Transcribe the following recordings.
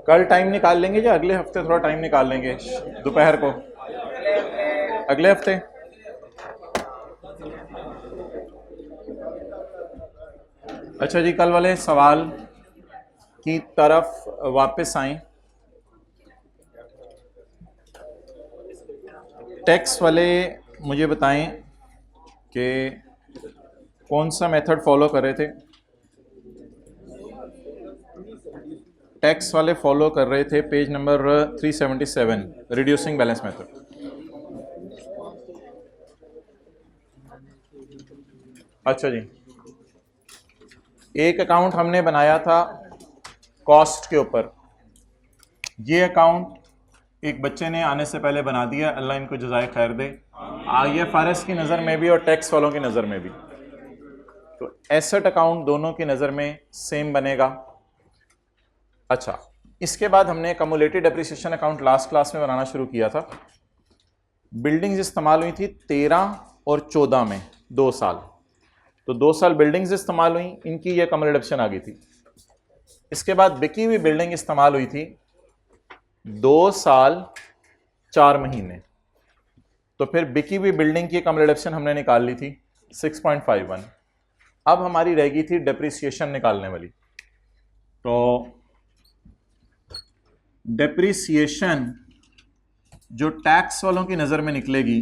कल टाइम निकाल लेंगे या अगले हफ्ते थोड़ा टाइम निकाल लेंगे दोपहर को? अगले हफ्ते। अच्छा जी, कल वाले सवाल की तरफ वापस आएं। टैक्स वाले मुझे बताएं कि कौन सा मेथड फॉलो कर रहे थे। टैक्स वाले फॉलो कर रहे थे page number 377, reducing balance method. अच्छा जी, एक अकाउंट हमने बनाया था कॉस्ट के ऊपर। ये अकाउंट एक बच्चे ने आने से पहले बना दिया, अल्लाह इनको जज़ाए खैर दे, IFRS की नज़र में भी और टैक्स वालों की नज़र में भी। तो एसेट अकाउंट दोनों की नज़र में सेम बनेगा। अच्छा, इसके बाद हमने cumulative depreciation account last class में बनाना शुरू किया था। बिल्डिंग्स इस्तेमाल हुई थी 13 और 14 में, 2 साल। तो 2 साल बिल्डिंग्स इस्तेमाल हुई, इनकी ये कमल डिडक्शन आ गई थी। इसके बाद बिकी हुई बिल्डिंग इस्तेमाल हुई थी 2 साल 4 महीने। तो फिर बिकी हुई बिल्डिंग की कमल डिडक्शन हमने निकाल ली थी 6.51। अब हमारी रह गई थी डेप्रिसिएशन निकालने वाली। तो डेप्रिसिएशन जो टैक्स वालों की नज़र में निकलेगी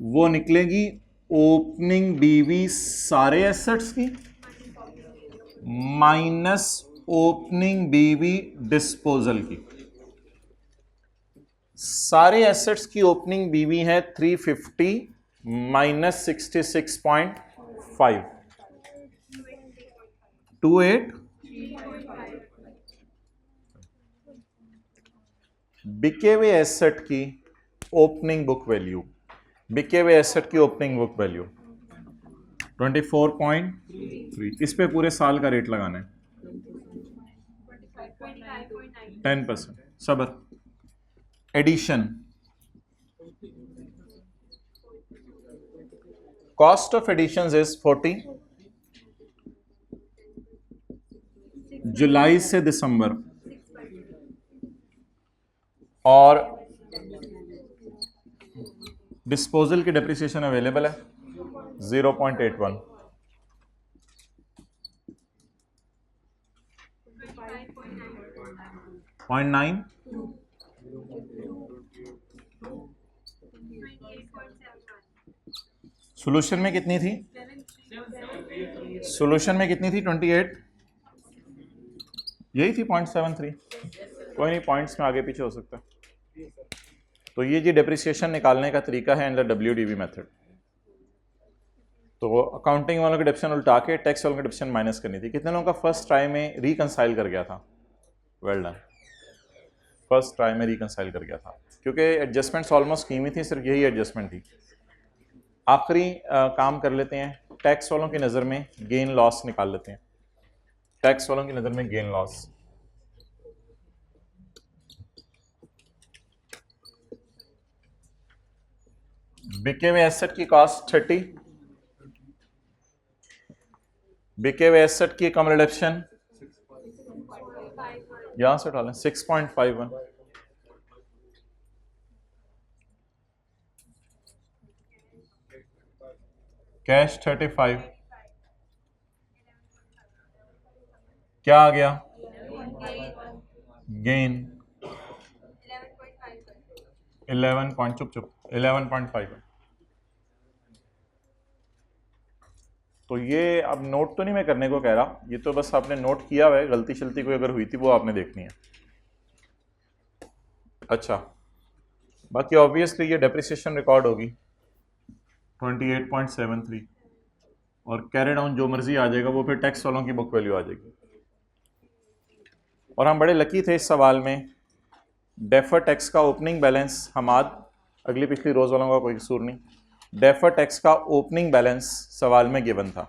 वो निकलेगी ओपनिंग बीवी सारे एसेट्स की माइनस ओपनिंग बीवी डिस्पोजल की। सारे एसेट्स की ओपनिंग बीवी है 350 माइनस 66.5, 28। बिके हुए एसेट की ओपनिंग बुक वैल्यू, बिके हुए एसेट की ओपनिंग बुक वैल्यू 24.3। इस पे पूरे साल का रेट लगाना है 10%। सबर। Addition, cost of additions is 40 जुलाई से दिसंबर, और डिस्पोजल की डेप्रिसिएशन अवेलेबल है 0.81। 0.9, सोल्यूशन में कितनी थी? सोल्यूशन में कितनी थी? 28, यही थी 0.73। कोई नहीं, पॉइंट्स में आगे पीछे हो सकता है। तो ये जी डेप्रिसिएशन निकालने का तरीका है अंडर WDV मेथड। तो अकाउंटिंग वालों की डेप्रिसिएशन उल्टा के टैक्स वालों की डेप्रिसिएशन माइनस करनी थी। कितने लोगों का फर्स्ट ट्राई में रिकंसाइल कर गया था? वेल डन, फर्स्ट ट्राई में रिकंसाइल कर गया था, क्योंकि एडजस्टमेंट्स ऑलमोस्ट की हुई थी, सिर्फ यही एडजस्टमेंट थी। आखिरी काम कर लेते हैं, टैक्स वालों की नज़र में गेन लॉस निकाल लेते हैं। टैक्स वालों की नज़र में गेन लॉस, बिके हुए एसेट की कॉस्ट 30, बिके हुए एसेट की कम रिडक्शन यहां से डालें 6.51, कैश 35, क्या आ गया? गेन 11.5। तो ये अब नोट तो नहीं मैं करने को कह रहा, ये तो बस आपने नोट किया हुआ है, गलती शलती कोई अगर हुई थी वो आपने देखनी है। अच्छा, बाकी ऑब्वियसली ये डेप्रिसिएशन रिकॉर्ड होगी 28.73, और कैरी डाउन जो मर्जी आ जाएगा वो फिर टैक्स वालों की बुक वैल्यू आ जाएगी। और हम बड़े लकी थे इस सवाल में, डेफर टैक्स का ओपनिंग बैलेंस, हमाद अगली पिछली रोज वालों का कोई कसूर नहीं, डेफर टैक्स का ओपनिंग बैलेंस सवाल में गिवन था,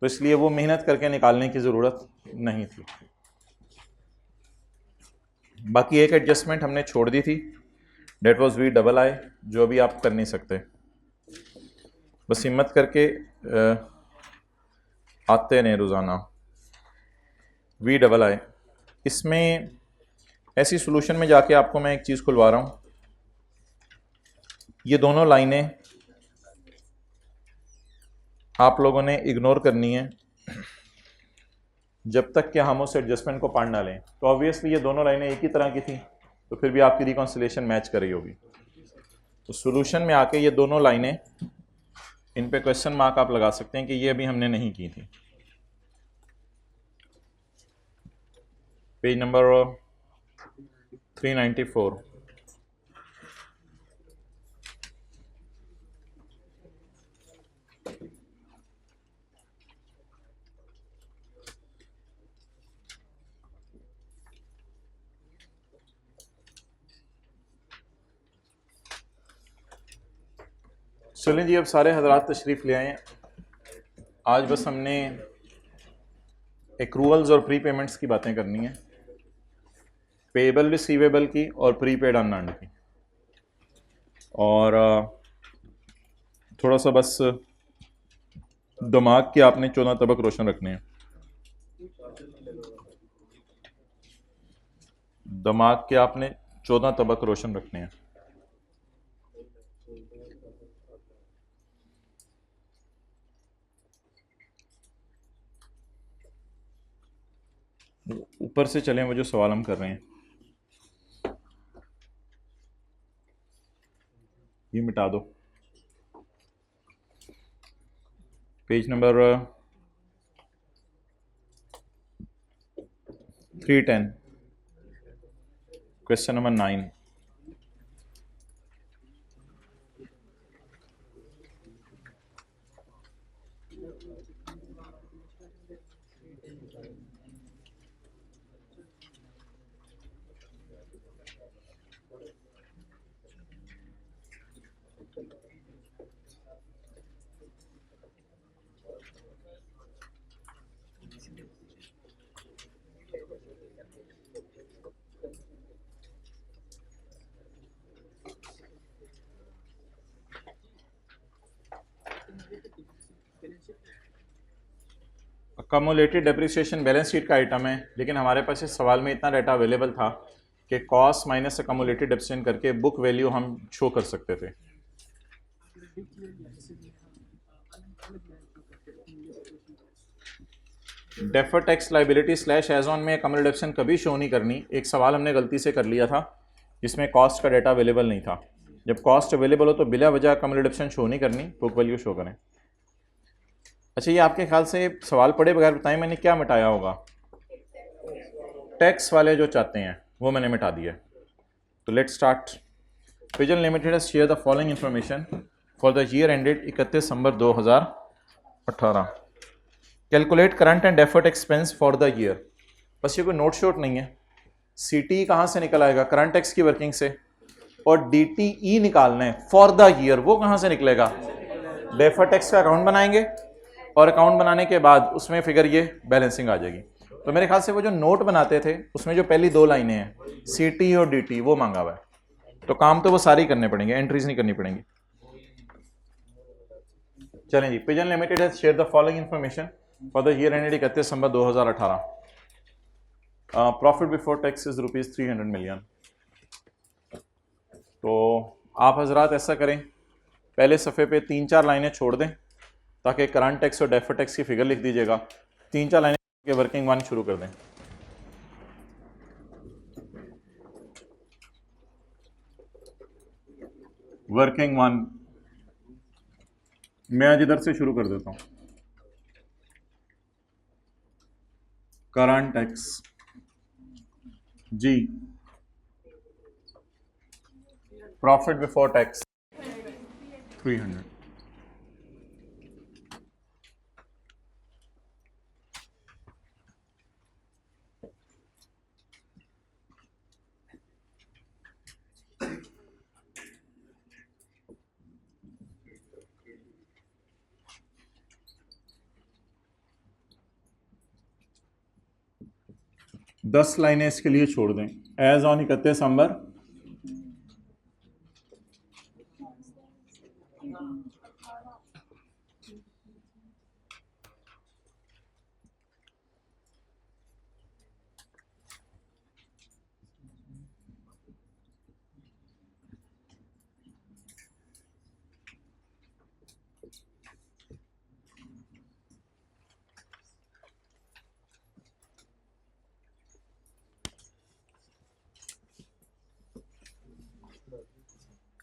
तो इसलिए वो मेहनत करके निकालने की ज़रूरत नहीं थी। बाकी एक एडजस्टमेंट हमने छोड़ दी थी, डेट वॉज VII, जो अभी आप कर नहीं सकते। बस हिम्मत करके आते नहीं रोज़ाना VII। इसमें ऐसी सॉल्यूशन में जाके आपको मैं एक चीज़ खुलवा रहा हूँ। ये दोनों लाइनें आप लोगों ने इग्नोर करनी है जब तक कि हम उस एडजस्टमेंट को पढ़ ना लें। तो ऑब्वियसली ये दोनों लाइनें एक ही तरह की थी, तो फिर भी आपकी रिकॉन्सिलेशन मैच कर रही होगी। तो सॉल्यूशन में आके ये दोनों लाइनें, इन पे क्वेश्चन मार्क आप लगा सकते हैं कि ये अभी हमने नहीं की थी। Page number 394। चलें जी, अब सारे हजरात तशरीफ़ ले आए हैं। आज बस हमने एक्रूअल्स और प्री पेमेंट्स की बातें करनी है, पेएबल रिसीवेबल की और प्रीपेड अनअर्न्ड की। और थोड़ा सा बस दिमाग के आपने 14 तबक रोशन रखने हैं। दिमाग के आपने 14 तबक रोशन रखने हैं। ऊपर से चलें, वो जो सवाल हम कर रहे हैं ये मिटा दो। Page number 310, question number 9। Cumulated depreciation balance sheet का आइटम है, लेकिन हमारे पास इस सवाल में इतना डाटा अवेलेबल था कि कॉस्ट माइनस कम्युलेटेड डेप्रिसिएशन करके बुक वैल्यू हम शो कर सकते थे। Defer tax liability slash as on में कम्युलेटेड डेप्रिसिएशन कभी शो नहीं करनी। एक सवाल हमने गलती से कर लिया था जिसमें कॉस्ट का डाटा अवेलेबल नहीं था। जब कॉस्ट अवेलेबल हो तो बिला वजह कम्युलेटेड डेप्रिसिएशन शो नहीं करनी, बुक वैल्यू शो करें। अच्छा, ये आपके ख्याल से सवाल पढ़े बगैर बताएं मैंने क्या मिटाया होगा? टैक्स वाले जो चाहते हैं वो मैंने मिटा दिया। तो let's start. Pigeon limited has share the following information for the year ended 31 December 2018। Calculate current and deferred expense for the year. बस ये कोई नोट शोट नहीं है। सीटी कहाँ से निकल आएगा? करंट टैक्स की वर्किंग से। और डीटीई निकालना है फॉर द ईयर, वो कहाँ से निकलेगा? डेफर्ड टैक्स का अकाउंट बनाएंगे और अकाउंट बनाने के बाद उसमें फिगर ये बैलेंसिंग आ जाएगी। तो मेरे ख्याल से वो जो नोट बनाते थे उसमें जो पहली दो लाइनें हैं सीटी और डीटी वो मांगा हुआ है, तो काम तो वो सारे ही करने पड़ेंगे, एंट्रीज नहीं करनी पड़ेंगी। चलें जी, pigeon limited has share the following information for the year ended 31 December 2018। Profit before tax is ₹300 million. तो आप हजरात ऐसा करें, पहले सफ़े पे 3-4 लाइनें छोड़ दें ताकि करंट टैक्स और डेफर्ड टैक्स की फिगर लिख दीजिएगा। 3-4 लाइनें के वर्किंग वन शुरू कर दें। वर्किंग वन मैं आज इधर से शुरू कर देता हूं। करंट टैक्स जी, प्रॉफिट बिफोर टैक्स 300। दस लाइनें इसके लिए छोड़ दें। As on 31 December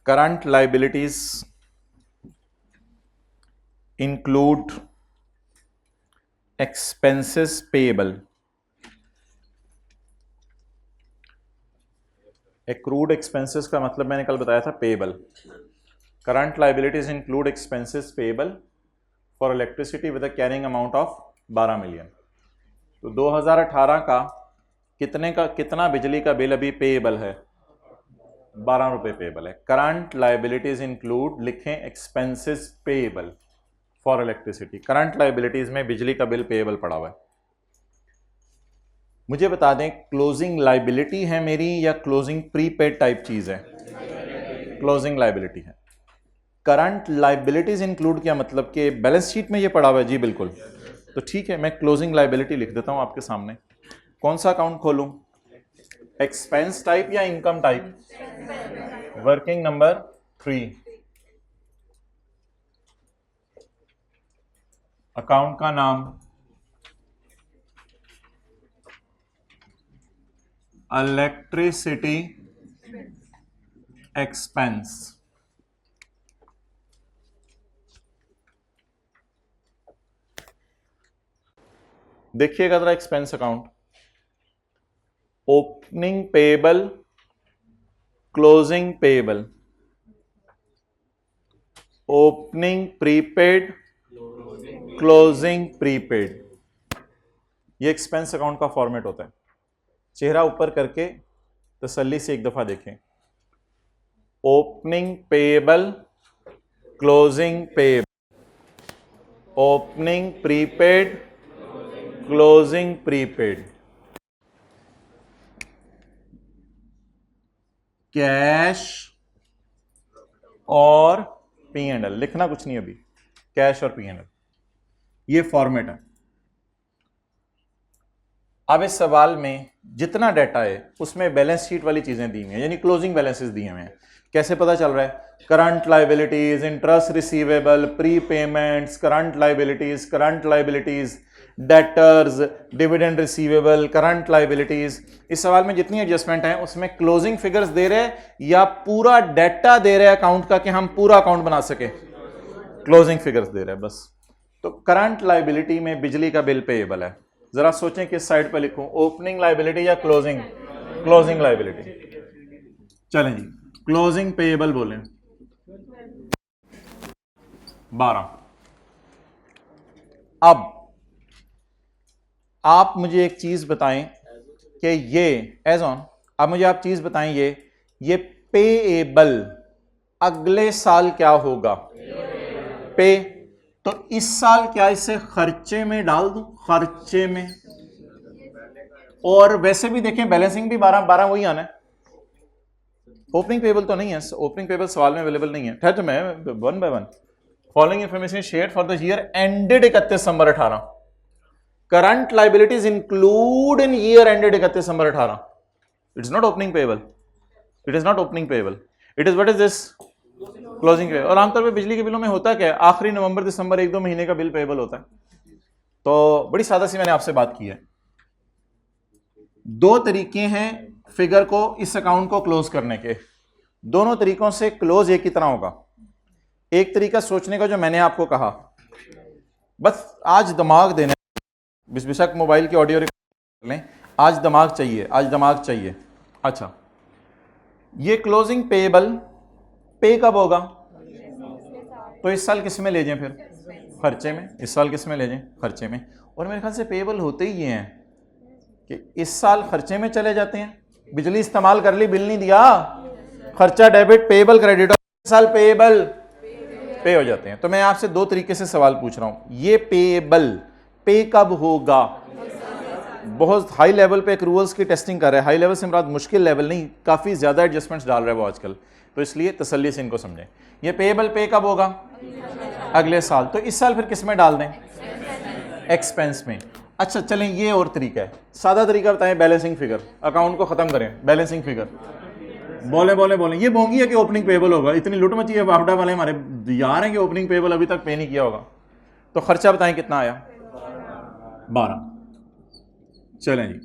current liabilities include expenses payable. Accrued expenses का मतलब मैंने कल बताया था payable. Current liabilities include expenses payable for electricity with a carrying amount of 12 million. तो 2018 का कितना बिजली का बिल अभी पेएबल है? 12 रुपए पेएबल है। करंट लाइबिलिटीज इंक्लूड लिखें expenses payable for electricity. Current liabilities में बिजली का बिल पेएबल पड़ा हुआ है। मुझे बता दें क्लोजिंग लाइबिलिटी है मेरी या क्लोजिंग प्रीपेड टाइप चीज है? क्लोजिंग लाइबिलिटी है। करंट लाइबिलिटीज इंक्लूड क्या मतलब कि बैलेंस शीट में ये पड़ा हुआ है? जी बिल्कुल। तो ठीक है, मैं क्लोजिंग लाइबिलिटी लिख देता हूं आपके सामने। कौन सा अकाउंट खोलूं? एक्सपेंस टाइप या income type? Working number 3। Account का नाम इलेक्ट्रिसिटी एक्सपेंस। देखिएगा जरा expense account. Opening payable, closing payable, opening prepaid, closing prepaid. ये एक्सपेंस अकाउंट का फॉर्मेट होता है। चेहरा ऊपर करके तसल्ली से एक दफा देखें। Opening payable, closing payable, opening prepaid, closing prepaid. Cash और P&L लिखना कुछ नहीं अभी। कैश और P&L, ये फॉर्मेट है। अब इस सवाल में जितना डाटा है उसमें बैलेंस शीट वाली चीजें दी हुई हैं, यानी क्लोजिंग बैलेंसेस दिए हुए हैं। कैसे पता चल रहा है? Current liabilities, interest receivable, pre payments, current liabilities, debtors, dividend receivable, current liabilities. इस सवाल में जितनी एडजस्टमेंट है उसमें क्लोजिंग फिगर्स दे रहे हैं या पूरा डाटा दे रहे हैं अकाउंट का कि हम पूरा अकाउंट बना सके? क्लोजिंग फिगर्स दे रहे हैं बस। तो करंट लाइबिलिटी में बिजली का बिल पेएबल है। जरा सोचें किस साइड पर लिखूं, ओपनिंग लाइबिलिटी या क्लोजिंग? Closing liability. चलें जी, क्लोजिंग पेएबल बोलें 12। अब आप मुझे एक चीज बताएं कि ये एज ऑन, अब मुझे आप चीज बताएं ये पेएबल अगले साल क्या होगा? पे। तो इस साल क्या इसे खर्चे में डाल दूं? खर्चे में। और वैसे भी देखें बैलेंसिंग भी 12 वही आना है। ओपनिंग पेएबल तो नहीं है, ओपनिंग पेएबल सवाल में अवेलेबल नहीं है। ठहर तो मैं one by one. Following information share for the year ended 31 December 18। Current liabilities include in year ended 31 December 18। It's not opening payable, it is not opening payable, it is what is this? Closing payable. और आमतौर पर बिजली के बिलों में होता क्या है? आखिरी नवंबर दिसंबर 1-2 महीने का बिल पेएबल होता है। तो बड़ी सादा सी मैंने आपसे बात की है। दो तरीके हैं फिगर को, इस अकाउंट को क्लोज करने के। दोनों तरीकों से क्लोज एक ही तरह होगा। एक तरीका सोचने का जो मैंने आपको कहा, बस आज दिमाग देने, बेशक मोबाइल की ऑडियो रिकॉर्ड लें, आज दिमाग चाहिए, आज दिमाग चाहिए। अच्छा, ये क्लोजिंग पेएबल पे कब होगा? तो इस साल किस में ले जाएं? फिर खर्चे में। इस साल किस में ले जाएं? खर्चे में। और मेरे ख्याल से पेएबल होते ही ये हैं कि इस साल खर्चे में चले जाते हैं। बिजली इस्तेमाल कर ली, बिल नहीं दिया, खर्चा डेबिट, पेएबल क्रेडिट, इस साल पेएबल पे हो जाते हैं। तो मैं आपसे दो तरीके से सवाल पूछ रहा हूं, ये पेएबल पे कब होगा? बहुत हाई लेवल पे एक्रूवल्स की टेस्टिंग कर रहा है। हाई लेवल से मुराद मुश्किल लेवल नहीं, काफी ज्यादा एडजस्टमेंट्स डाल रहा है वो आजकल, तो इसलिए तसल्ली से इनको समझें। ये पेएबल पे कब होगा? अगले साल। तो इस साल फिर किस में डाल दें? एक्सपेंस में। अच्छा चलें, ये और तरीका है, सादा तरीका बताएं। बैलेंसिंग फिगर, अकाउंट को खत्म करें, बैलेंसिंग फिगर। बोले ये बोंगी है कि ओपनिंग पेएबल होगा। इतनी लुट मची है बापडा वाले हमारे यार हैं कि ओपनिंग पेएबल अभी तक पे नहीं किया होगा। तो खर्चा बताएं कितना आया? 12। चलें जी,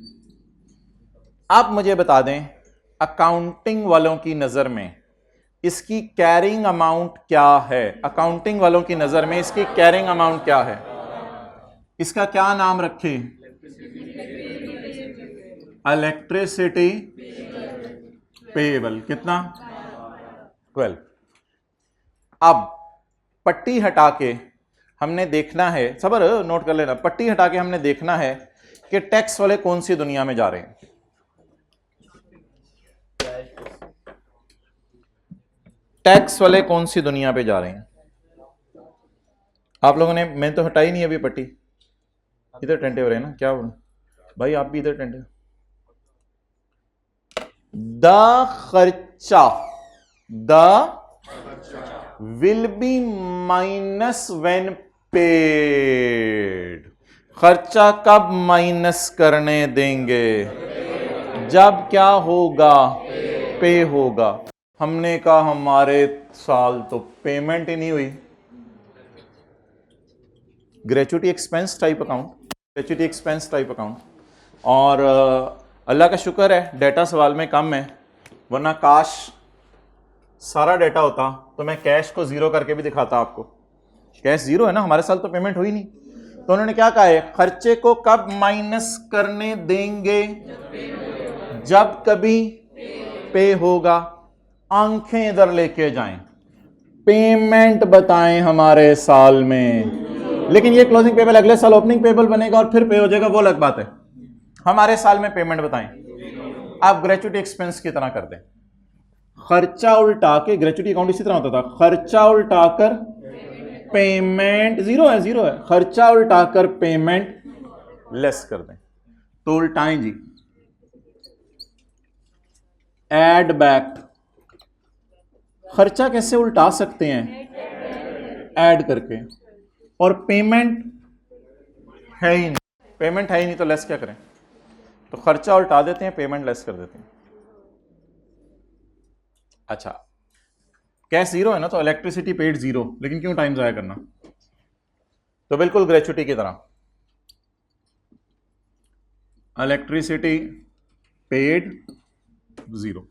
आप मुझे बता दें अकाउंटिंग वालों की नजर में इसकी कैरिंग अमाउंट क्या है? अकाउंटिंग वालों की नजर में इसकी कैरिंग अमाउंट क्या है? इसका क्या नाम रखे? Electricity payable. कितना? 12। अब पट्टी हटा के हमने देखना है, सबर नोट कर लेना, पट्टी हटा के हमने देखना है कि टैक्स वाले कौन सी दुनिया में जा रहे हैं। टैक्स वाले कौन सी दुनिया पे जा रहे हैं? आप लोगों ने, मैंने तो हटाई नहीं अभी पट्टी। इधर टेंटे हो रहे हैं ना, क्या हो भाई, आप भी इधर टेंटे। द खर्चा, the will be minus when paid. खर्चा कब माइनस करने देंगे? जब क्या होगा? पे होगा। हमने कहा हमारे साल तो पेमेंट ही नहीं हुई। Gratuity expense type account, gratuity expense type account. और अल्लाह का शुक्र है डेटा सवाल में कम है, वरना काश सारा डेटा होता तो मैं कैश को जीरो करके भी दिखाता आपको। कैश जीरो है ना, हमारे साल तो पेमेंट हुई नहीं। तो उन्होंने क्या कहा है? खर्चे को कब माइनस करने देंगे? जब कभी पे होगा। आंखें इधर लेके जाएं, पेमेंट बताएं हमारे साल में। लेकिन ये क्लोजिंग पेबल अगले साल ओपनिंग पेबल बनेगा और फिर पे हो जाएगा, वो अलग बात है। हमारे साल में पेमेंट बताएं। आप ग्रेचुटी एक्सपेंस की तरह कर दें। खर्चा उल्टा के, ग्रेचुटी अकाउंट इसी तरह होता था, खर्चा उल्टाकर पेमेंट, जीरो है, जीरो है, खर्चा उल्टाकर पेमेंट लेस कर दें। तो उल्टाएं जी, एड बैक। खर्चा कैसे उल्टा सकते हैं? ऐड करके। और पेमेंट है ही नहीं, पेमेंट है ही नहीं तो लेस क्या करें? तो खर्चा उल्टा देते हैं, पेमेंट लेस कर देते हैं। अच्छा, कैश जीरो है ना, तो इलेक्ट्रिसिटी पेड जीरो, लेकिन क्यों टाइम जाया करना? तो बिल्कुल ग्रेचुटी की तरह, इलेक्ट्रिसिटी पेड जीरो।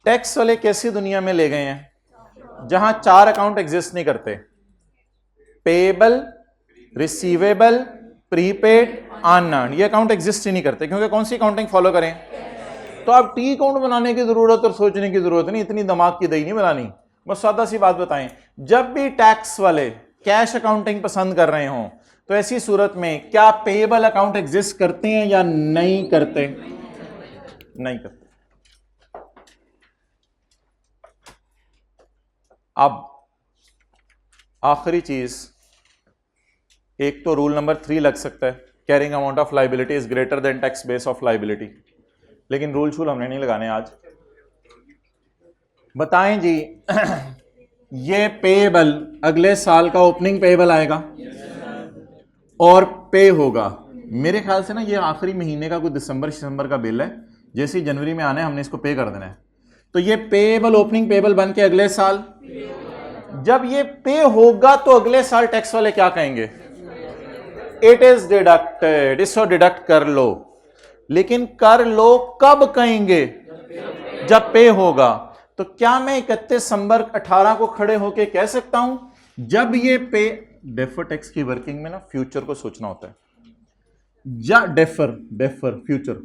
टैक्स वाले कैसी दुनिया में ले गए हैं जहां चार अकाउंट एग्जिस्ट नहीं करते? पेएबल, रिसीवेबल, प्रीपेड, अनअर्न्ड, ये अकाउंट एग्जिस्ट ही नहीं करते। क्योंकि कौन सी अकाउंटिंग फॉलो करें? तो आप टी अकाउंट बनाने की जरूरत और सोचने की जरूरत नहीं, इतनी दिमाग की दही नहीं बनानी। बस सादा सी बात बताएं, जब भी टैक्स वाले कैश अकाउंटिंग पसंद कर रहे हों तो ऐसी सूरत में क्या पेएबल अकाउंट एग्जिस्ट करते हैं या नहीं करते? नहीं करते। अब आखिरी चीज, एक तो रूल नंबर 3 लग सकता है, carrying amount of liability is greater than tax base of liability, लेकिन रूल शूल हमने नहीं लगाने आज। बताएं जी, ये पेएबल अगले साल का ओपनिंग पेएबल आएगा और पे होगा। मेरे ख्याल से ना ये आखिरी महीने का कोई दिसंबर का बिल है, जैसे ही जनवरी में आना है हमने इसको पे कर देना है। तो ये पेएबल ओपनिंग पेएबल बन के अगले साल, जब ये पे होगा तो अगले साल टैक्स वाले क्या कहेंगे? इट इज डिडक्टेड, इसको डिडक्ट कर लो। लेकिन कर लो कब कहेंगे? जब पे होगा। तो क्या मैं 31 दिसंबर 18 को खड़े होके कह सकता हूं जब ये पे, डेफर टैक्स की वर्किंग में ना फ्यूचर को सोचना होता है, या डेफर डेफर फ्यूचर,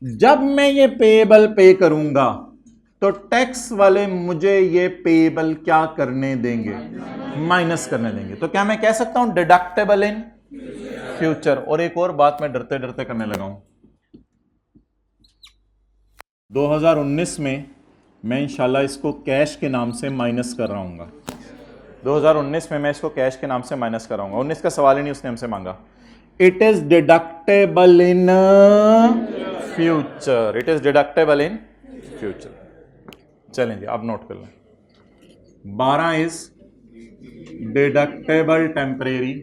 जब मैं ये पेएबल पे करूंगा तो टैक्स वाले मुझे ये पेएबल क्या करने देंगे? माइनस करने देंगे। तो क्या मैं कह सकता हूं डिडक्टेबल इन फ्यूचर? और एक और बात मैं डरते डरते करने लगा हूं, 2019 में मैं इंशाल्लाह इसको कैश के नाम से माइनस कर रहा हूँ। 2019 में मैं इसको कैश के नाम से माइनस कर रहा हूँ। 19 का सवाल ही नहीं उसने हमसे मांगा। It is deductible in future, it is deductible in future. चलें जी, आप नोट कर लें। 12 इज डिडक्टेबल टेम्परेरी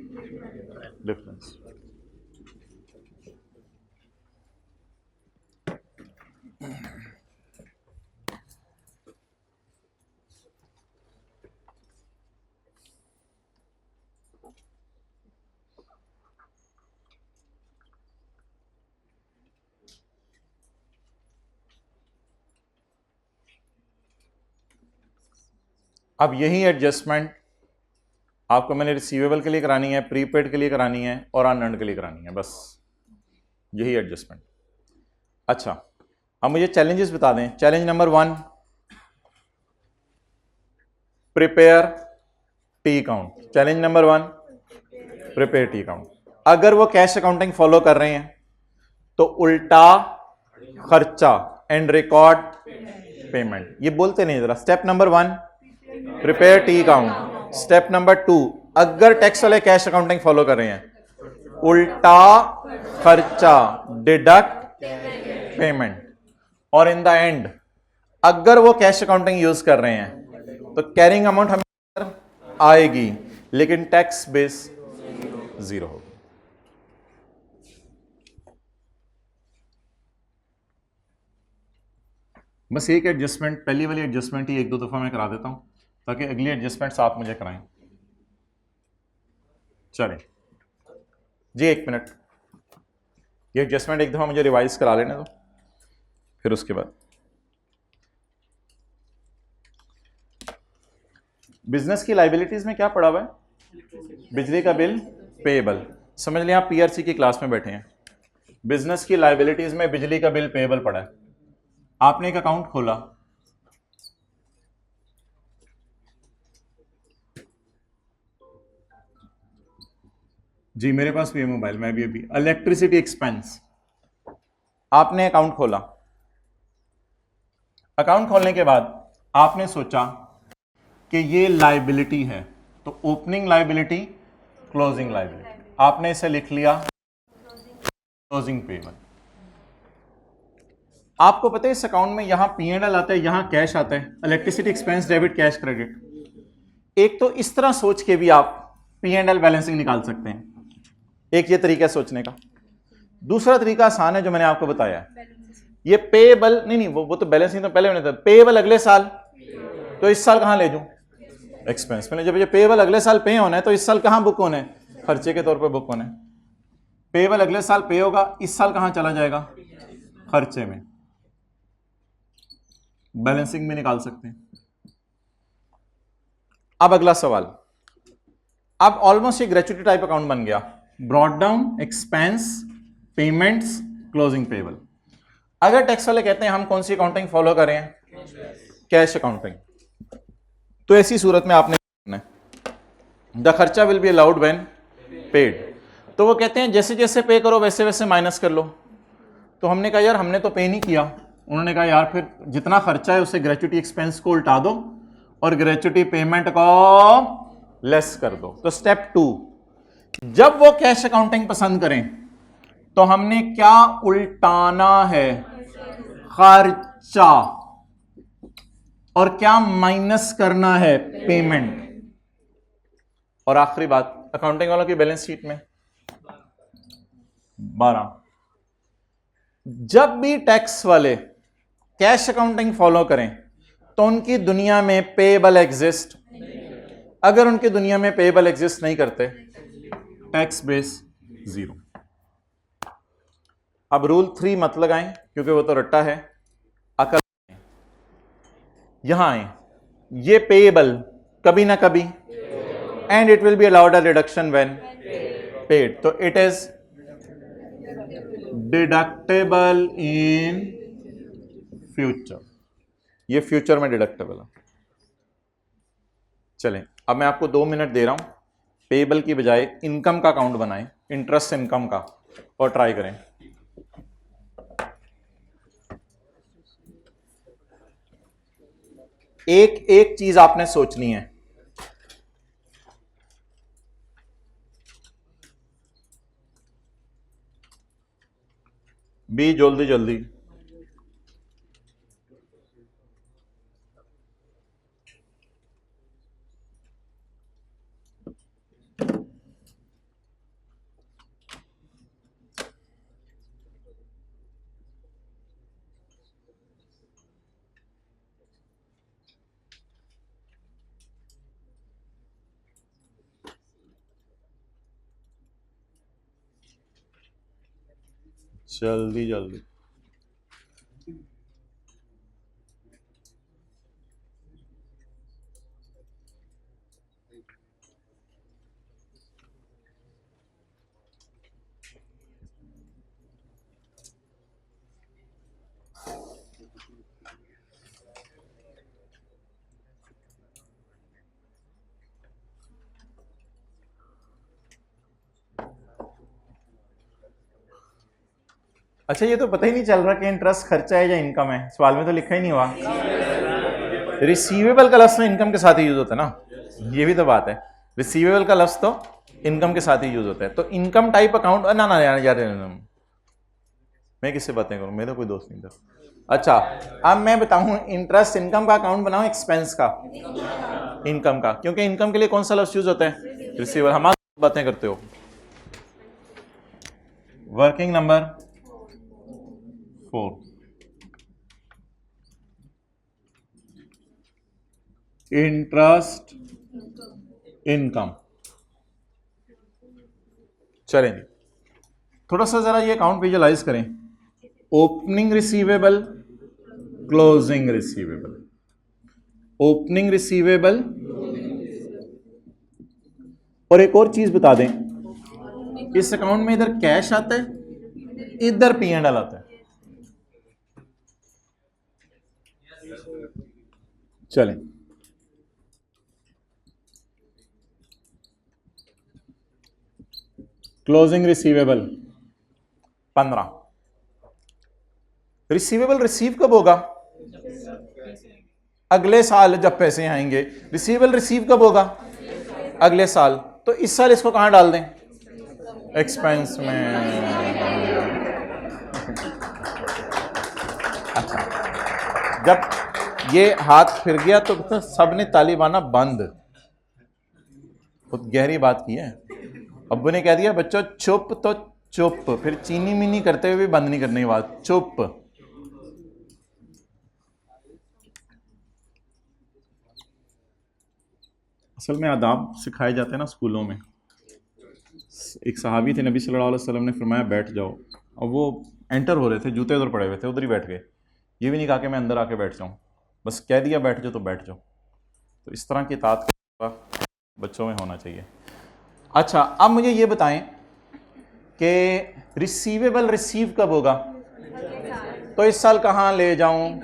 डिफरेंस। अब यही एडजस्टमेंट आपको मैंने रिसीवेबल के लिए करानी है, प्रीपेड के लिए करानी है और अनअर्न्ड के लिए करानी है, बस यही एडजस्टमेंट। अच्छा, अब मुझे चैलेंजेस बता दें। Challenge number 1, prepare T account. Challenge number 1, prepare T account. अगर वो कैश अकाउंटिंग फॉलो कर रहे हैं तो उल्टा खर्चा एंड रिकॉर्ड पेमेंट। ये बोलते नहीं जरा। Step number 1, prepare T account. Step number 2, अगर टैक्स वाले कैश अकाउंटिंग फॉलो कर रहे हैं, उल्टा खर्चा डिडक्ट पेमेंट। और इन द एंड अगर वो कैश अकाउंटिंग यूज कर रहे हैं तो कैरिंग अमाउंट हमें आएगी लेकिन टैक्स बेस 0 होगी। बस एक एडजस्टमेंट, पहली वाली एडजस्टमेंट ही 1-2 दफा मैं करा देता हूं ताकि अगली एडजस्टमेंट आप मुझे कराएं। चलें जी, 1 मिनट, ये एडजस्टमेंट एक दफा मुझे रिवाइज करा लेने दो, फिर उसके बाद बिजनेस की लाइबिलिटीज में क्या पड़ा हुआ है? बिजली का बिल पेएबल। समझ लिया, आप पीआरसी की क्लास में बैठे हैं, बिजनेस की लाइबिलिटीज में बिजली का बिल पेएबल पड़ा है। आपने एक अकाउंट खोला, जी मेरे पास भी है मोबाइल, मैं भी अभी इलेक्ट्रिसिटी एक्सपेंस। आपने अकाउंट खोला, अकाउंट खोलने के बाद आपने सोचा कि ये लाइबिलिटी है, तो ओपनिंग लाइबिलिटी, क्लोजिंग लाइबिलिटी, आपने इसे लिख लिया क्लोजिंग पेएबल। आपको पता है इस अकाउंट में यहां P&L आता है, यहां कैश आता है, electricity expense debit cash credit. एक तो इस तरह सोच के भी आप P&L बैलेंसिंग निकाल सकते हैं, एक ये तरीका सोचने का। दूसरा तरीका आसान है जो मैंने आपको बताया है, ये पेएबल नहीं वो तो बैलेंसिंग तो पहले होने था, पेएबल अगले साल, तो इस साल कहां ले जाऊं? एक्सपेंस में। जब ये पेएबल अगले साल पे होना है तो इस साल कहां बुक होना है? खर्चे के तौर पे बुक होना है। पेएबल अगले साल पे होगा, इस साल कहां चला जाएगा? खर्चे में। बैलेंसिंग भी निकाल सकते हैं। अब अगला सवाल, अब ऑलमोस्ट एक ग्रेचुइटी टाइप अकाउंट बन गया, brought down expense payments closing payable. अगर टैक्स वाले कहते हैं हम कौन सी अकाउंटिंग फॉलो करें? Cash accounting. तो ऐसी सूरत में आपने द खर्चा will be allowed when paid. तो वो कहते हैं जैसे जैसे पे करो वैसे वैसे माइनस कर लो। तो हमने कहा यार हमने तो पे नहीं किया। उन्होंने कहा यार फिर जितना खर्चा है उसे ग्रेचुइटी एक्सपेंस को उल्टा दो और ग्रेचुइटी पेमेंट को लेस कर दो। तो स्टेप 2, जब वो कैश अकाउंटिंग पसंद करें तो हमने क्या उल्टाना है? खर्चा। और क्या माइनस करना है? पेमेंट। और आखिरी बात, अकाउंटिंग वालों की बैलेंस शीट में 12, जब भी टैक्स वाले कैश अकाउंटिंग फॉलो करें तो उनकी दुनिया में पेएबल एग्जिस्ट। अगर उनकी दुनिया में पेएबल एग्जिस्ट नहीं करते, टैक्स बेस 0। अब रूल 3 मत लगाएं क्योंकि वो तो रट्टा है, अकल यहां आए, ये पेएबल कभी ना कभी, and it will be allowed a deduction when paid, तो it is deductible in future. ये फ्यूचर में डिडक्टेबल है। चलें, अब मैं आपको 2 मिनट दे रहा हूं, पेएबल की बजाय इनकम का अकाउंट बनाएं, इंटरेस्ट इनकम का, और ट्राई करें। एक एक चीज आपने सोचनी है। बी जल्दी जल्दी। जल्दी जल्दी। अच्छा, ये तो पता ही नहीं चल रहा कि इंटरेस्ट खर्चा है या इनकम है, सवाल में तो लिखा ही नहीं हुआ। रिसीवेबल का लफ्ज तो इनकम के साथ ही यूज होता है ना, ये भी तो बात है। रिसीवेबल का लफ्ज तो इनकम के साथ ही यूज होता है। तो इनकम टाइप अकाउंट, ना ना यार मैं किससे बातें करूं, मेरा कोई दोस्त नहीं था। अच्छा, अब मैं बताऊं इंटरेस्ट इनकम का अकाउंट बनाऊं एक्सपेंस का? इनकम का, क्योंकि इनकम के लिए कौन सा लफ्ज यूज होता है? रिसीवेबल। हमारी बातें करते हो। Working number 4, interest income. चलें, थोड़ा सा जरा ये अकाउंट विजुअलाइज करें। Opening receivable, closing receivable, opening receivable. और एक और चीज बता दें, इस अकाउंट में इधर कैश आता है, इधर P&L आता है। चलें, क्लोजिंग रिसीवेबल 15। रिसीवेबल रिसीव कब होगा? अगले साल जब पैसे आएंगे। रिसीवेबल रिसीव कब होगा? अगले साल। तो इस साल इसको कहां डाल दें? एक्सपेंस में। अच्छा, जब ये हाथ फिर गया तो सबने ताली बाना बंद। बहुत गहरी बात की है। अब्बू ने कह दिया बच्चों चुप तो चुप, फिर चीनी मिनी करते हुए भी बंद नहीं करने की बात, चुप। असल में आदाब सिखाए जाते हैं ना स्कूलों में। एक सहाबी थे, नबी सल्लल्लाहु अलैहि वसल्लम ने फरमाया बैठ जाओ, और वो एंटर हो रहे थे, जूते उधर पड़े हुए थे, उधर ही बैठ गए। ये भी नहीं कहा कि मैं अंदर आके बैठ जाऊं, बस कह दिया बैठ जाओ तो बैठ जाओ। तो इस तरह की तात का बच्चों में होना चाहिए। अच्छा, अब मुझे ये बताएं कि रिसीवेबल रिसीव कब होगा? तो इस साल कहाँ ले जाऊं?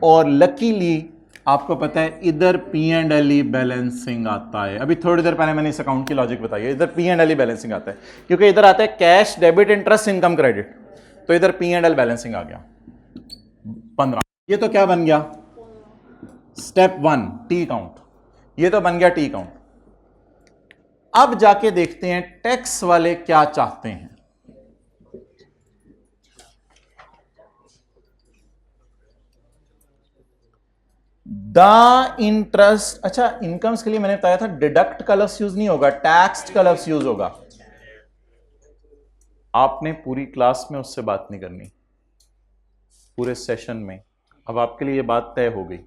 और लकीली आपको पता है इधर P&L बैलेंसिंग आता है। अभी थोड़ी देर पहले मैंने इस अकाउंट की लॉजिक बताई है, इधर P&L बैलेंसिंग आता है, क्योंकि इधर आता है cash debit interest income credit, तो इधर P&L बैलेंसिंग आ गया 15। ये तो क्या बन गया? स्टेप 1 टी अकाउंट, ये तो बन गया टी अकाउंट। अब जाके देखते हैं टैक्स वाले क्या चाहते हैं। द इंटरेस्ट, अच्छा इनकम्स के लिए मैंने बताया था डिडक्ट का लफ्ज यूज नहीं होगा, टैक्स्ड का लफ्ज यूज होगा। आपने पूरी क्लास में उससे बात नहीं करनी, पूरे सेशन में। अब आपके लिए ये बात तय हो गई।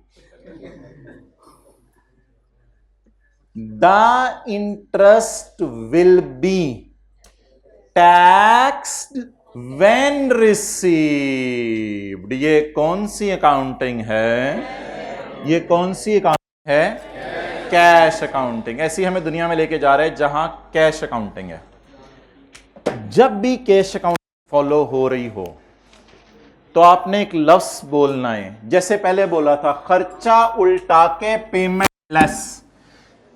The interest will be taxed when received. ये कौन सी अकाउंटिंग है? ये कौन सी अकाउंटिंग है? Cash accounting. ऐसी हमें दुनिया में लेके जा रहे हैं जहां कैश अकाउंटिंग है। जब भी कैश अकाउंटिंग फॉलो हो रही हो तो आपने एक लफ्ज बोलना है, जैसे पहले बोला था खर्चा उल्टा के पेमेंट लेस।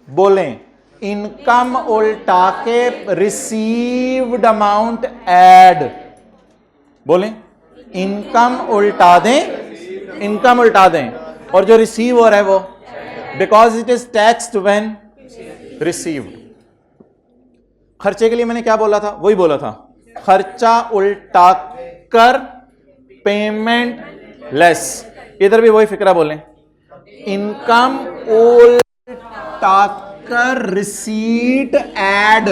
बोलें इनकम उल्टा के रिसीव्ड अमाउंट ऐड। बोलें इनकम उल्टा दें, इनकम उल्टा दें, और जो रिसीव हो रहा है वो because it is taxed when received. खर्चे के लिए मैंने क्या बोला था? वही बोला था, खर्चा उल्टा कर पेमेंट लेस। इधर भी वही फिक्रा बोलें, इनकम उल्टा कर receipt add.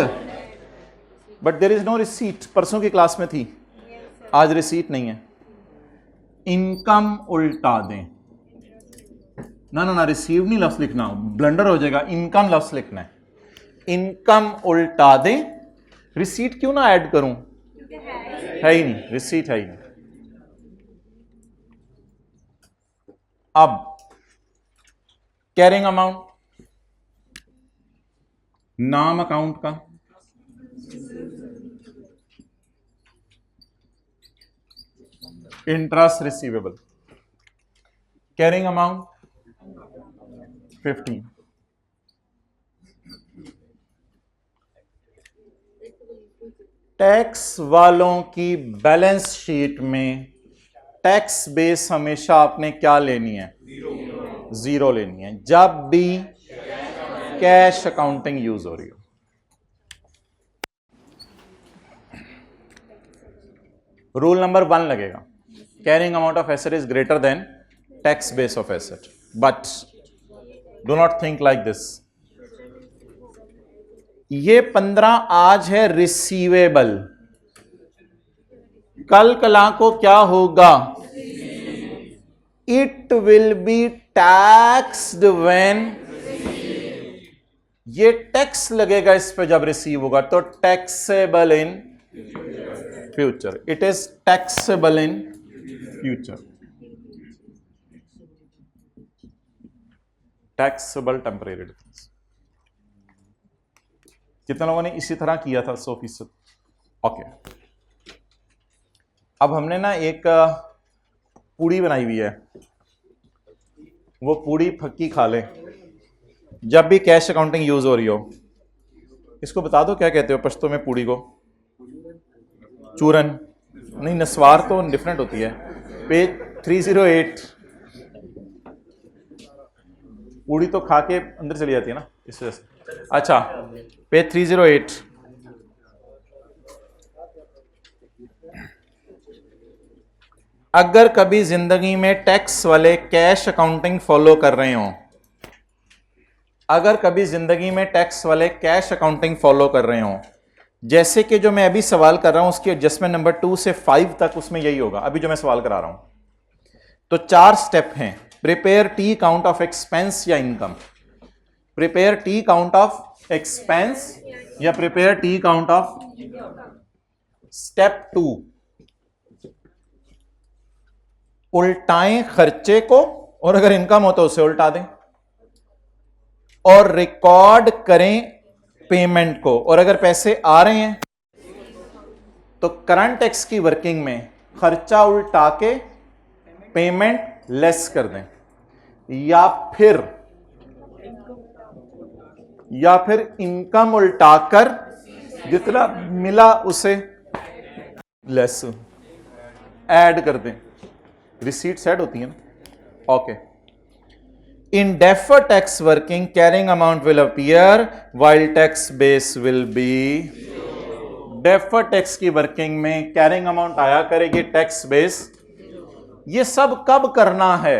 But there is no receipt. परसों की क्लास में थी, आज रिसीट नहीं है। इनकम उल्टा दें, ना ना ना रिसीव नहीं लफ्ज लिखना, ब्लंडर हो जाएगा। इनकम लफ्ज लिखना है, इनकम उल्टा दें। रिसीट क्यों ना ऐड करूं? है ही नहीं, रिसीट है ही नहीं। अब कैरिंग अमाउंट, नाम अकाउंट का, interest receivable, carrying amount 15। Tax वालों की बैलेंस शीट में टैक्स बेस हमेशा आपने क्या लेनी है? जीरो लेनी है जब भी कैश अकाउंटिंग यूज हो रही हो। रूल नंबर 1 लगेगा, carrying amount of asset is greater than tax base of asset, but do not think like this. ये 15 आज है रिसीवेबल, कल कला को क्या होगा? It will B taxed when, ये टैक्स लगेगा इस पे जब रिसीव होगा, तो taxable in future, it is taxable in future, taxable temporary difference. कितने लोगों ने इसी तरह किया था? 100%। ओके, अब हमने ना एक पूड़ी बनाई हुई है, वो पूड़ी फक्की खा ले जब भी कैश अकाउंटिंग यूज हो रही हो। इसको बता दो क्या कहते हो पश्तो में पूड़ी को? चूरन नहीं, नस्वार तो डिफरेंट होती है। पेज 308। पूड़ी तो खा के अंदर चली जाती है ना, इस वजह से। अच्छा, पेज 308। अगर कभी जिंदगी में टैक्स वाले कैश अकाउंटिंग फॉलो कर रहे हो, अगर कभी जिंदगी में टैक्स वाले कैश अकाउंटिंग फॉलो कर रहे हो, जैसे कि जो मैं अभी सवाल कर रहा हूं उसकी एडजस्टमेंट नंबर 2 से 5 तक उसमें यही होगा, अभी जो मैं सवाल करा रहा हूं। तो 4 स्टेप हैं, prepare T account of expense या income, prepare T account of expense या prepare T account of. Step 2, उल्टाएं खर्चे को, और अगर इनकम हो तो उसे उल्टा दें, और रिकॉर्ड करें पेमेंट को, और अगर पैसे आ रहे हैं तो करंट टैक्स की वर्किंग में खर्चा उल्टा के पेमेंट लेस कर दें, या फिर इनकम उल्टाकर जितना मिला उसे लेस ऐड कर दें। रिसीट्स ऐड होती है ना। Okay, in defer tax working carrying amount will appear while tax base will be. Defer tax की वर्किंग में कैरिंग अमाउंट आया करेगी, टैक्स बेस। ये सब कब करना है?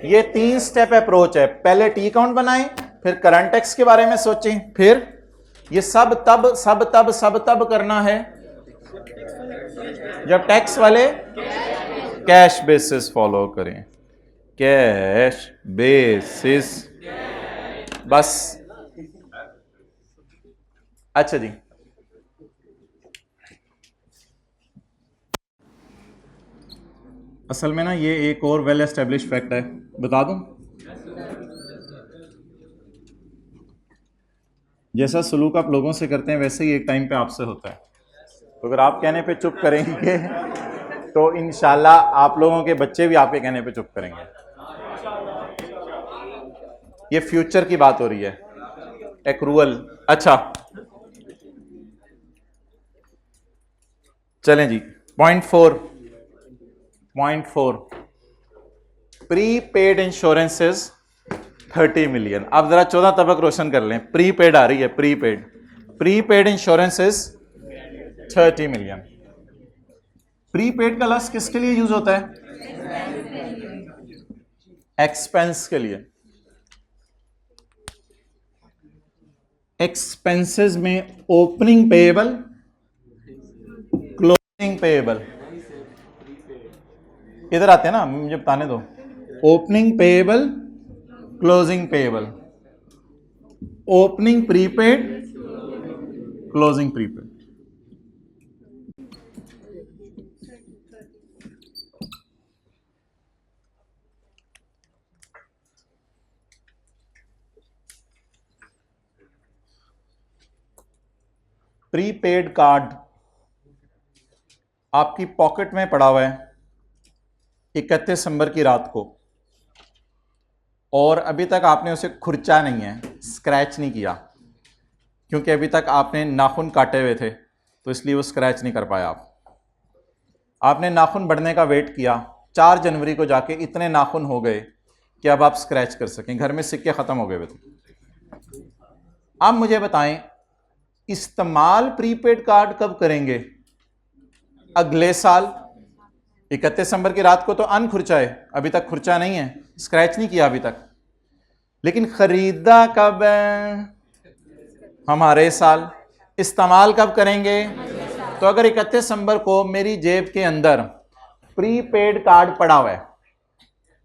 ये 3 स्टेप अप्रोच है, पहले टी अकाउंट बनाएं, फिर करंट टैक्स के बारे में सोचें, फिर ये सब तब करना है जब टैक्स वाले कैश बेसिस फॉलो करें, कैश बेसिस। बस। अच्छा जी, असल में ना ये एक और वेल एस्टेब्लिश फैक्ट है, बता दूं। जैसा सलूक आप लोगों से करते हैं वैसे ही एक टाइम पे आपसे होता है, तो अगर आप कहने पे चुप करेंगे तो इंशाल्लाह आप लोगों के बच्चे भी आपके कहने पे चुप करेंगे। ये फ्यूचर की बात हो रही है, एक्रूअल। अच्छा चलें जी, point 4 prepaid insurances 30 million. अब जरा 14 तबक रोशन कर लें, प्री पेड आ रही है, pre paid insurances 30 million. Pre paid का लफ्ज किसके लिए यूज होता है? एक्सपेंस के लिए। एक्सपेंसेस में ओपनिंग पेएबल, क्लोजिंग पेएबल, इधर आते हैं ना, मुझे बताने दो। Opening payable, closing payable, opening prepaid, closing prepaid. Prepaid card आपकी पॉकेट में पड़ा हुआ है 31 दिसंबर की रात को, और अभी तक आपने उसे खुरचा नहीं है, स्क्रैच नहीं किया, क्योंकि अभी तक आपने नाखून काटे हुए थे, तो इसलिए वो स्क्रैच नहीं कर पाया। आपने नाखून बढ़ने का वेट किया, 4 जनवरी को जाके इतने नाखून हो गए कि अब आप स्क्रैच कर सकें। घर में सिक्के ख़त्म हो गए थे। अब मुझे बताएं, इस्तेमाल प्रीपेड कार्ड कब करेंगे? अगले साल 31 दिसंबर की रात को तो अनखुरचा है, अभी तक खुरचा नहीं है, स्क्रैच नहीं किया अभी तक, लेकिन खरीदा कब है? हमारे साल। इस्तेमाल कब करेंगे? तो अगर 31 दिसंबर को मेरी जेब के अंदर प्रीपेड कार्ड पड़ा हुआ है,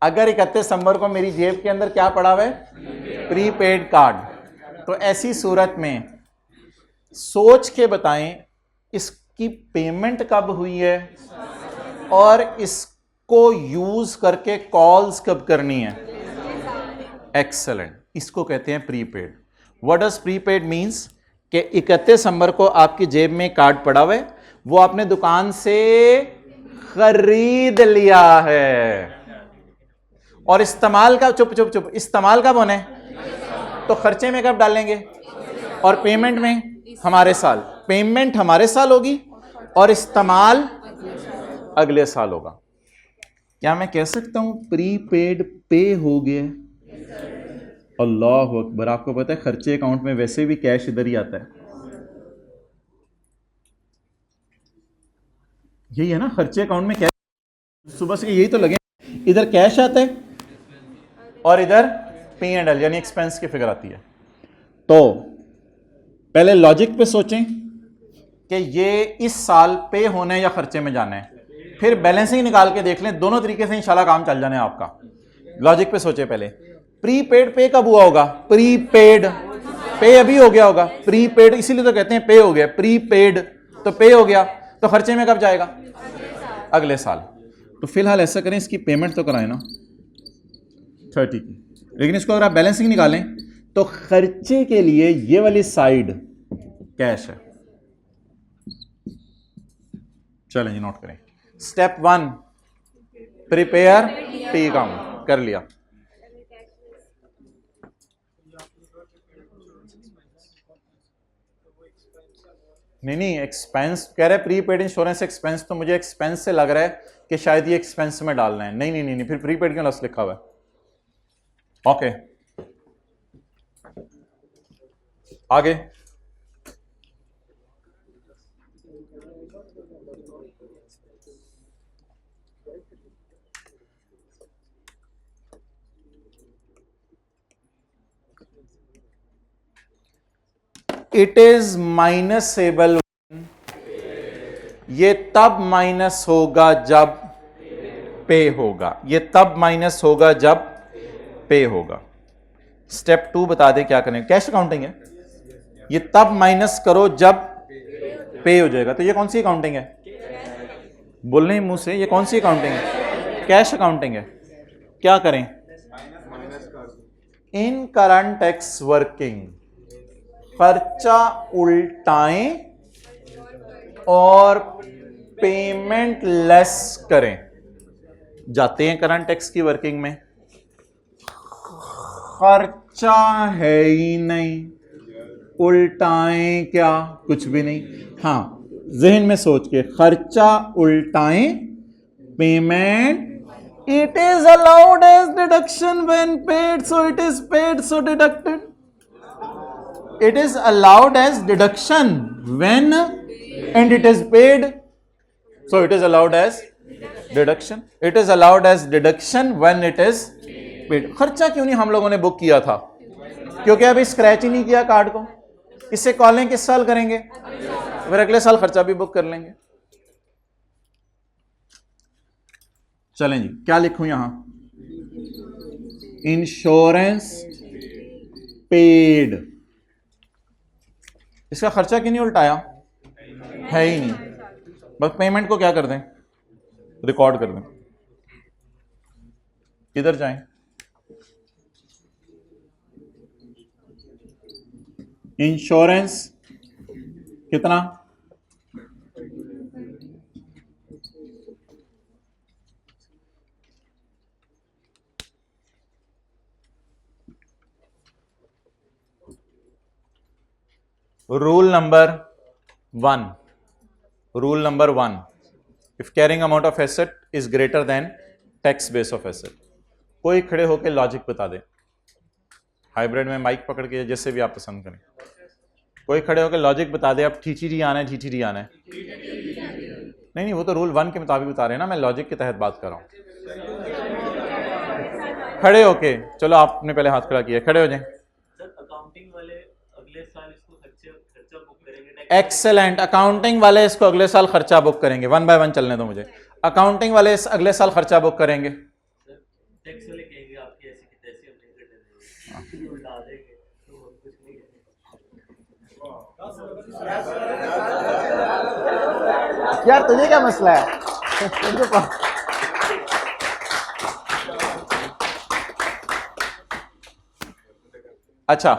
अगर 31 दिसंबर को मेरी जेब के अंदर क्या पड़ा हुआ है? प्रीपेड कार्ड, तो ऐसी सूरत में सोच के बताएं इसकी पेमेंट कब हुई है और इसको यूज करके कॉल्स कब करनी है? एक्सेलेंट, इसको कहते हैं prepaid. What does prepaid means? कि 31 दिसंबर को आपकी जेब में कार्ड पड़ा हुआ है, वो आपने दुकान से खरीद लिया है, और इस्तेमाल का चुप इस्तेमाल कब होना है? तो खर्चे में कब डालेंगे? और पेमेंट में हमारे साल। पेमेंट हमारे साल होगी और इस्तेमाल अगले साल होगा। क्या मैं कह सकता हूं प्रीपेड पे हो गया? अल्लाह अकबर। आपको पता है खर्चे अकाउंट में वैसे भी कैश इधर ही आता है, यही है ना, खर्चे अकाउंट में कैश, सुबह से यही तो लगे, इधर कैश आता है और इधर P&L यानी एक्सपेंस की फिगर आती है। तो पहले लॉजिक पे सोचें कि ये इस साल पे होने या खर्चे में जाना है, फिर बैलेंसिंग निकाल के देख लें, दोनों तरीके से इंशाल्लाह काम चल जाने आपका। लॉजिक पे सोचे पहले, प्रीपेड पे कब हुआ होगा? प्रीपेड पे अभी हो गया होगा, प्रीपेड इसीलिए तो कहते हैं पे हो गया, प्रीपेड तो पे हो गया, तो खर्चे में कब जाएगा? अगले साल। तो फिलहाल ऐसा करें, इसकी पेमेंट तो कराएं ना 30 की, लेकिन इसको अगर आप बैलेंसिंग निकालें तो खर्चे के लिए ये वाली साइड कैश है। चलें जी, नोट करें। स्टेप 1 प्रिपेयर टी अकाउंट कर लिया। नहीं, एक्सपेंस कह रहे प्रीपेड इंश्योरेंस एक्सपेंस, तो मुझे एक्सपेंस से लग रहा है कि शायद ये एक्सपेंस में डालना है। नहीं, फिर प्रीपेड क्यों लॉस लिखा हुआ है? ओके, आगे। इट इज माइनसेबल, ये तब माइनस होगा जब पे होगा, ये तब माइनस होगा जब पे होगा। स्टेप 2 बता दें क्या करें, कैश अकाउंटिंग है, ये तब माइनस करो जब पे हो जाएगा। तो ये कौन सी अकाउंटिंग है? बोलने ही मुंह से, ये कौन सी अकाउंटिंग है? कैश अकाउंटिंग है। क्या करें? इन करंट टैक्स वर्किंग खर्चा उल्टाएं और पेमेंट लेस करें। जाते हैं करंट टैक्स की वर्किंग में, खर्चा है ही नहीं, उल्टाएं क्या? कुछ भी नहीं। हाँ, जहन में सोच के खर्चा उल्टाएं, payment it is allowed as deduction when paid, so it is paid, so deducted. It is allowed as deduction when and it is paid, so it is allowed as deduction. It is allowed as deduction when it is paid. खर्चा क्यों नहीं हम लोगों ने book किया था? क्योंकि अभी स्क्रैच ही नहीं किया कार्ड को। इससे कॉलिंग किस साल करेंगे? फिर अगले साल खर्चा भी बुक कर लेंगे। चलें जी, क्या लिखूं यहां? Insurance paid. इसका खर्चा क्यों नहीं उल्टाया? है ही नहीं। बस पेमेंट को क्या कर दें? रिकॉर्ड कर दें। किधर जाएं? इंश्योरेंस कितना? Rule number 1, rule number 1, if carrying amount of asset is greater than tax base of asset. कोई खड़े होकर लॉजिक बता दे, हाइब्रिड में माइक पकड़ के जैसे भी आप पसंद करें, कोई खड़े होकर लॉजिक बता दे। अब TTD आना है, TTD आना है। नहीं, वो तो रूल 1 के मुताबिक बता रहे हैं ना, मैं लॉजिक के तहत बात कर रहा हूं। खड़े होके, चलो आपने पहले हाथ खड़ा किया, खड़े हो जाए। अकाउंटिंग वाले अगले साल इसको खर्चा बुक करेंगे। एक्सेलेंट, अकाउंटिंग वाले इसको अगले साल खर्चा बुक करेंगे। 1 बाय 1 चलने दो मुझे। अकाउंटिंग वाले इस अगले साल खर्चा बुक करेंगे। टैक्स वाले कहेंगे आपकी ऐसी की तैसी हम नहीं करने देंगे, उल्टा देंगे, तो हम कुछ नहीं करेंगे। यार तुझे क्या मसला है? अच्छा,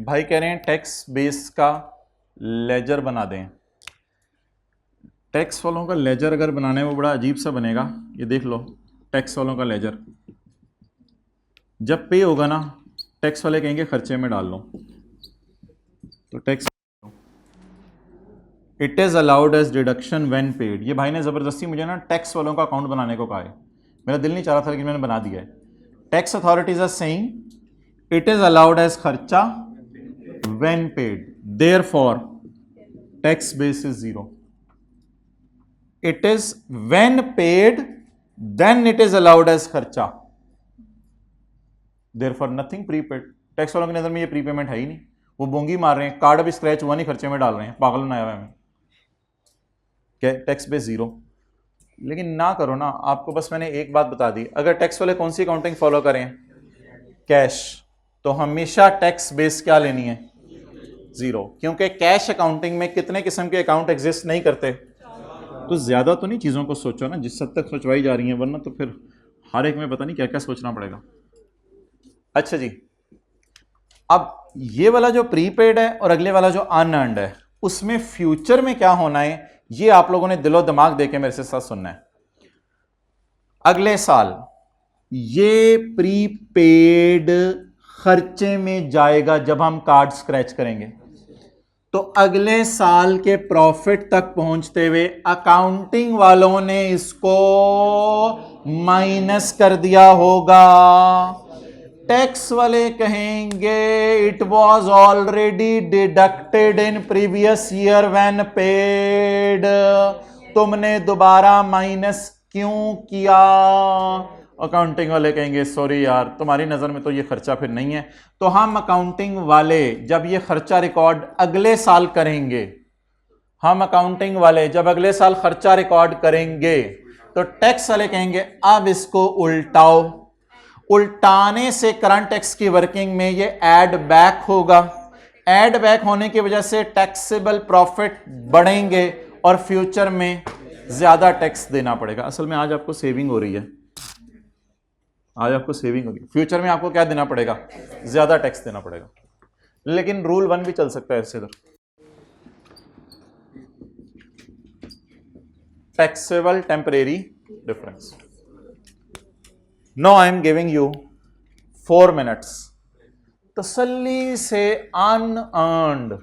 भाई कह रहे हैं टैक्स बेस का लेजर बना दें। टैक्स वालों का लेजर अगर बनाना है वो बड़ा अजीब सा बनेगा। ये देख लो, टैक्स वालों का लेजर जब पे होगा ना, टैक्स वाले कहेंगे खर्चे में डाल लो, तो tax it is allowed as deduction when paid. ये भाई ने जबरदस्ती मुझे ना टैक्स वालों का अकाउंट बनाने को कहा है, मेरा दिल नहीं चाह रहा था लेकिन मैंने बना दिया है। Tax authorities are saying it is allowed as खर्चा when paid, therefore tax base is 0। It is when paid then it is allowed as खर्चा, देयरफॉर नथिंग प्रीपेड। टैक्स वालों की नजर में ये प्रीपेमेंट है ही नहीं, वो बोंगी मार रहे हैं, कार्ड अभी स्क्रैच हुआ नहीं खर्चे में डाल रहे हैं, पागल बनाया हुआ है हमें। क्या टैक्स बेस 0? लेकिन ना करो ना, आपको बस मैंने एक बात बता दी, अगर टैक्स वाले कौन सी अकाउंटिंग फॉलो करें? कैश, तो हमेशा टैक्स बेस क्या लेनी है? 0, क्योंकि कैश अकाउंटिंग में कितने किस्म के अकाउंट एग्जिस्ट नहीं करते। तो ज्यादा तो नहीं चीजों को सोचो ना, जिस हद तक सोचवाई जा रही है, वरना तो फिर हर एक में पता नहीं क्या क्या सोचना पड़ेगा। अच्छा जी, अब ये वाला जो प्रीपेड है और अगले वाला जो अनअर्न्ड है, उसमें फ्यूचर में क्या होना है ये आप लोगों ने दिलो दिमाग देके मेरे से साथ सुनना है। अगले साल ये प्रीपेड खर्चे में जाएगा जब हम कार्ड स्क्रैच करेंगे, तो अगले साल के प्रॉफिट तक पहुंचते हुए अकाउंटिंग वालों ने इसको माइनस कर दिया होगा। टैक्स वाले कहेंगे it was already deducted in previous year when paid, तुमने दोबारा माइनस क्यों किया? अकाउंटिंग वाले कहेंगे सॉरी यार, तुम्हारी नजर में तो ये खर्चा फिर नहीं है। तो हम अकाउंटिंग वाले जब ये खर्चा रिकॉर्ड अगले साल करेंगे, हम अकाउंटिंग वाले जब अगले साल खर्चा रिकॉर्ड करेंगे, तो टैक्स वाले कहेंगे अब इसको उल्टाओ। उल्टाने से करंट टैक्स की वर्किंग में ये ऐड बैक होगा। ऐड बैक होने की वजह से टैक्सेबल प्रॉफिट बढ़ेंगे और फ्यूचर में ज्यादा टैक्स देना पड़ेगा। असल में आज आपको सेविंग हो रही है, आज आपको सेविंग होगी, फ्यूचर में आपको क्या देना पड़ेगा? ज्यादा टैक्स देना पड़ेगा। लेकिन रूल 1 भी चल सकता है इससे। Taxable temporary difference. No I am giving you 4 minutes, तसल्ली से अनअर्न्ड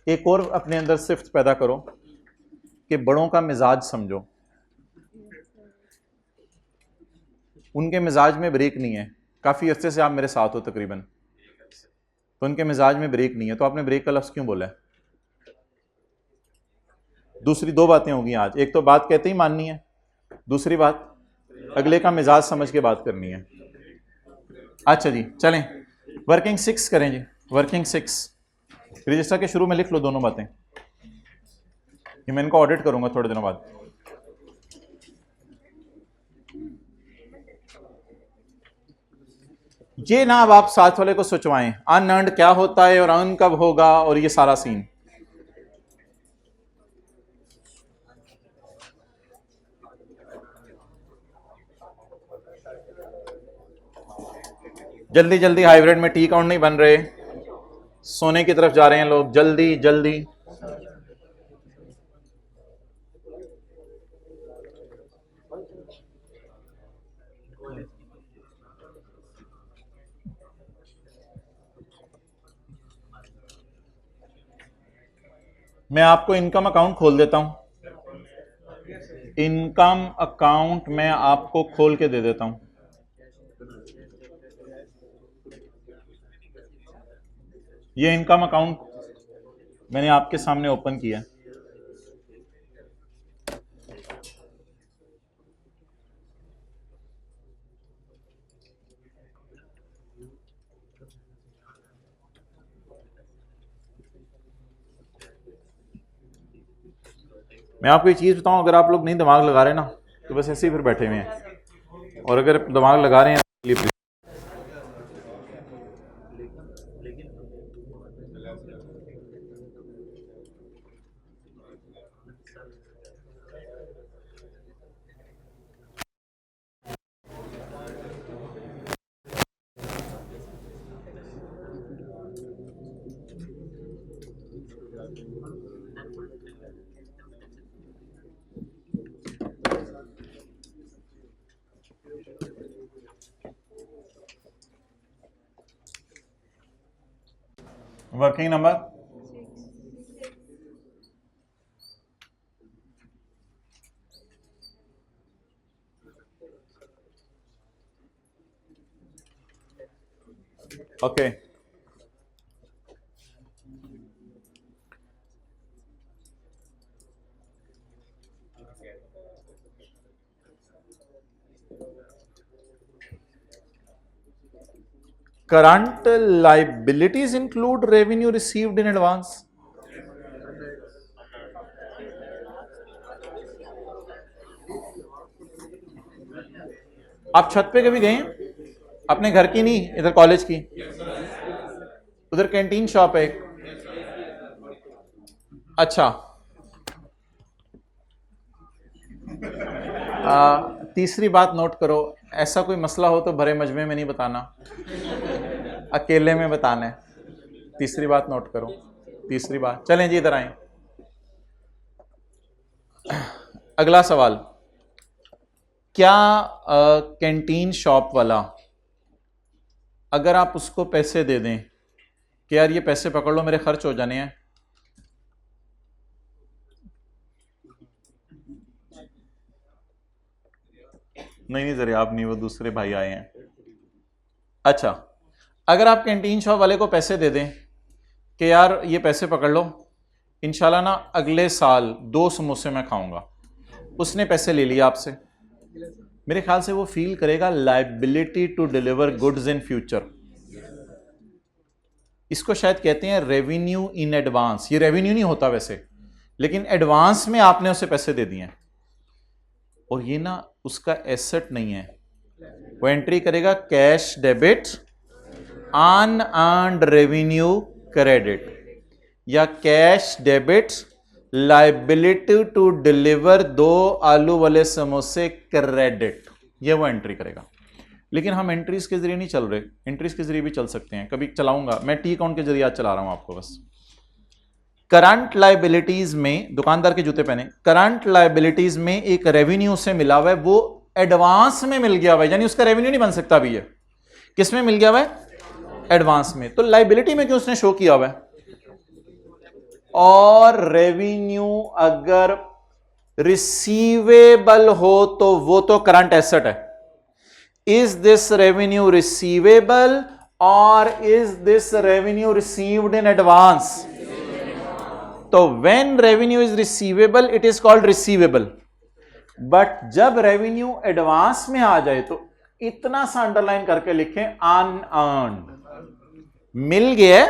एक और अपने अंदर सिफ्त पैदा करो कि बड़ों का मिजाज समझो। उनके मिजाज में ब्रेक नहीं है, काफी अरसे से आप मेरे साथ हो तकरीबन, तो उनके मिजाज में ब्रेक नहीं है, तो आपने ब्रेक का लफ्ज क्यों बोला है? दूसरी 2 बातें होगी आज, एक तो बात कहते ही माननी है, दूसरी बात अगले का मिजाज समझ के बात करनी है। अच्छा जी चलें, वर्किंग 6 करें जी। वर्किंग 6 रजिस्टर के शुरू में लिख लो दोनों बातें, कि मैं इनको ऑडिट करूंगा थोड़े दिनों बाद। ये ना अब आप साथ वाले को सोचवाएं अनअर्न्ड क्या होता है और अर्न कब होगा और ये सारा सीन। जल्दी जल्दी, हाइब्रिड में टी काउंट नहीं बन रहे, सोने की तरफ जा रहे हैं लोग, जल्दी जल्दी। मैं आपको इनकम अकाउंट खोल देता हूं, इनकम अकाउंट मैं आपको खोल के दे देता हूं। ये इनकम अकाउंट मैंने आपके सामने ओपन किया। मैं आपको एक चीज बताऊं, अगर आप लोग नहीं दिमाग लगा रहे ना तो बस ऐसे ही फिर बैठे हुए हैं, और अगर दिमाग लगा रहे हैं working number okay. Current liabilities include revenue received in advance. आप छत पे कभी गए हैं? अपने घर की नहीं, इधर कॉलेज की, उधर कैंटीन शॉप है एक। अच्छा, तीसरी बात नोट करो, ऐसा कोई मसला हो तो भरे मजमे में नहीं बताना, अकेले में बताना है। तीसरी बात नोट करो, तीसरी बात। चलें जी, इधर आए। अगला सवाल, क्या कैंटीन शॉप वाला अगर आप उसको पैसे दे दें कि यार ये पैसे पकड़ लो, मेरे खर्च हो जाने हैं, नहीं दरियाब नहीं, वो दूसरे भाई आए हैं। अच्छा, अगर आप कैंटीन शॉप वाले को पैसे दे दें कि यार ये पैसे पकड़ लो, इंशाल्लाह ना अगले साल 2 समोसे मैं खाऊंगा, उसने पैसे ले लिए आपसे, मेरे ख्याल से वो फील करेगा liability to deliver goods in future. इसको शायद कहते हैं रेवेन्यू इन एडवांस। ये रेवेन्यू नहीं होता वैसे, लेकिन एडवांस में आपने उसे पैसे दे दिए हैं, और ये ना उसका एसेट नहीं है। वो एंट्री करेगा cash debit unearned revenue credit, या cash debit liability to deliver 2 आलू वाले समोसे क्रेडिट, ये वो एंट्री करेगा। लेकिन हम एंट्रीज के जरिए नहीं चल रहे, एंट्रीज के जरिए भी चल सकते हैं, कभी चलाऊंगा मैं, टी अकाउंट के जरिए आज चला रहा हूं आपको बस। करंट लाइबिलिटीज में, दुकानदार के जूते पहने, करंट लाइबिलिटीज में एक रेवेन्यू से मिला हुआ है, वो एडवांस में मिल गया हुआ है, यानी उसका रेवेन्यू नहीं बन सकता अभी। ये किस में मिल गया हुआ है? एडवांस में। तो लाइबिलिटी में क्यों उसने शो किया हुआ है? और रेवेन्यू अगर रिसीवेबल हो तो वो तो करंट एसेट है। इज दिस रेवेन्यू रिसीवेबल और is this revenue received in advance? तो when revenue is receivable it is called receivable, but जब रेवेन्यू एडवांस में आ जाए तो इतना सा अंडरलाइन करके लिखें अनअर्न्ड। मिल गया,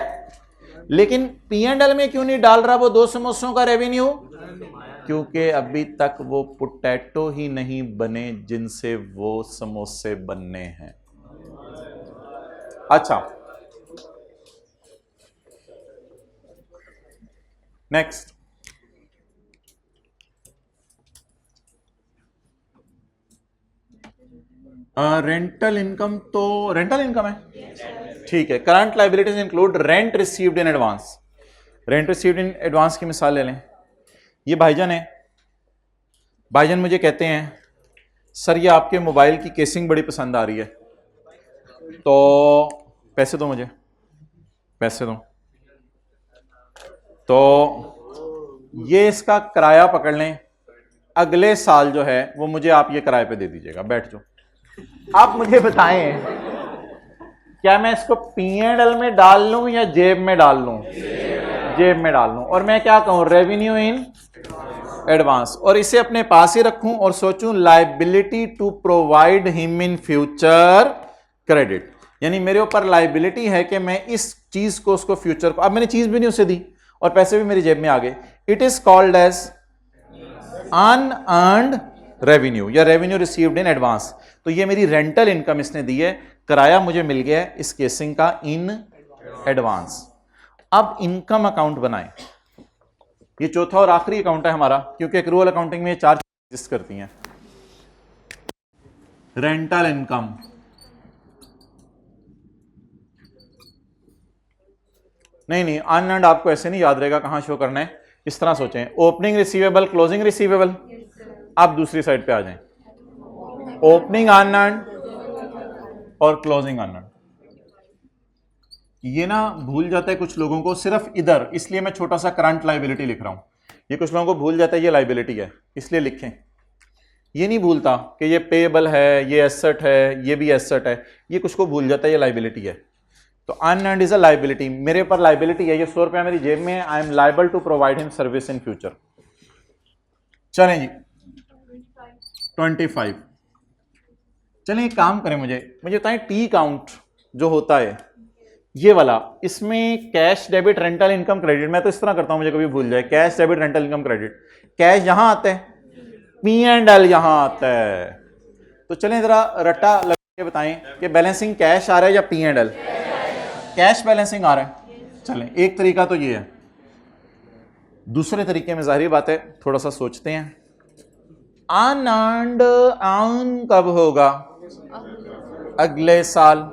लेकिन P&L में क्यों नहीं डाल रहा वो 2 समोसों का रेवेन्यू? क्योंकि अभी तक वो पोटैटो ही नहीं बने जिनसे वो समोसे बनने हैं। अच्छा, नेक्स्ट, रेंटल इनकम तो रेंटल इनकम है, ठीक है। Current liabilities include rent received in advance. Rent received in advance की मिसाल ले लें। ये भाईजान है, भाईजान मुझे कहते हैं सर ये आपके मोबाइल की केसिंग बड़ी पसंद आ रही है, तो पैसे दो, मुझे पैसे दो। तो ये इसका किराया पकड़ लें, अगले साल जो है वो मुझे आप ये किराए पे दे दीजिएगा, बैठ जाओ। आप मुझे बताएं क्या मैं इसको P&L में डाल लूं या जेब में डाल लूं? जेब में डाल लूं। और मैं क्या कहूं, रेवेन्यू इन एडवांस, और इसे अपने पास ही रखूं और सोचूं liability to provide him in future credit, यानी मेरे ऊपर लाइबिलिटी है कि मैं इस चीज को उसको फ्यूचर को, अब मैंने चीज भी नहीं उसे दी और पैसे भी मेरी जेब में आ गए। It is called as unearned revenue या रेवेन्यू रिसीव्ड इन एडवांस। तो ये मेरी रेंटल इनकम इसने दी है, किराया मुझे मिल गया है इस केसिंग का इन एडवांस। अब इनकम अकाउंट बनाएं, ये चौथा और आखिरी अकाउंट है हमारा, क्योंकि एक्रूअल अकाउंटिंग में ये 4 एग्जिस्ट करती हैं। रेंटल इनकम, नहीं अनअर्न्ड आपको ऐसे नहीं याद रहेगा, कहां शो करना है, इस तरह सोचें। Opening receivable, closing receivable. आप दूसरी साइड पे आ जाएं, ओपनिंग अनअर्न्ड और क्लोजिंग अनअर्न्ड। ये ना भूल जाता है कुछ लोगों को सिर्फ इधर, इसलिए मैं छोटा सा करंट लाइबिलिटी लिख रहा हूं। ये कुछ लोगों को भूल जाता है ये लाइबिलिटी है, इसलिए लिखें। ये नहीं भूलता कि ये पेएबल है, ये एसेट है, ये भी एसेट है, ये कुछ को भूल जाता है ये लाइबिलिटी है। तो अनअर्न्ड इज अ लाइबिलिटी, मेरे ऊपर लाइबिलिटी है, ये 100 रुपया मेरी जेब में है, I am liable to provide him service in future. चलें जी 25। चलें एक काम करें, मुझे बताएं टी काउंट जो होता है ये वाला, इसमें cash debit rental income credit, मैं तो इस तरह करता हूं मुझे कभी भूल जाए, cash debit rental income credit, cash यहां आता है, P&L यहां आता है। तो चलें जरा रट्टा लगा के बताएं कि बैलेंसिंग कैश आ रहा है या P&L? कैश बैलेंसिंग आ रहा है। चलें एक तरीका तो ये है, दूसरे तरीके में जाहिर बात है थोड़ा सा सोचते हैं। अनअर्न्ड अर्न कब होगा? अगले साल,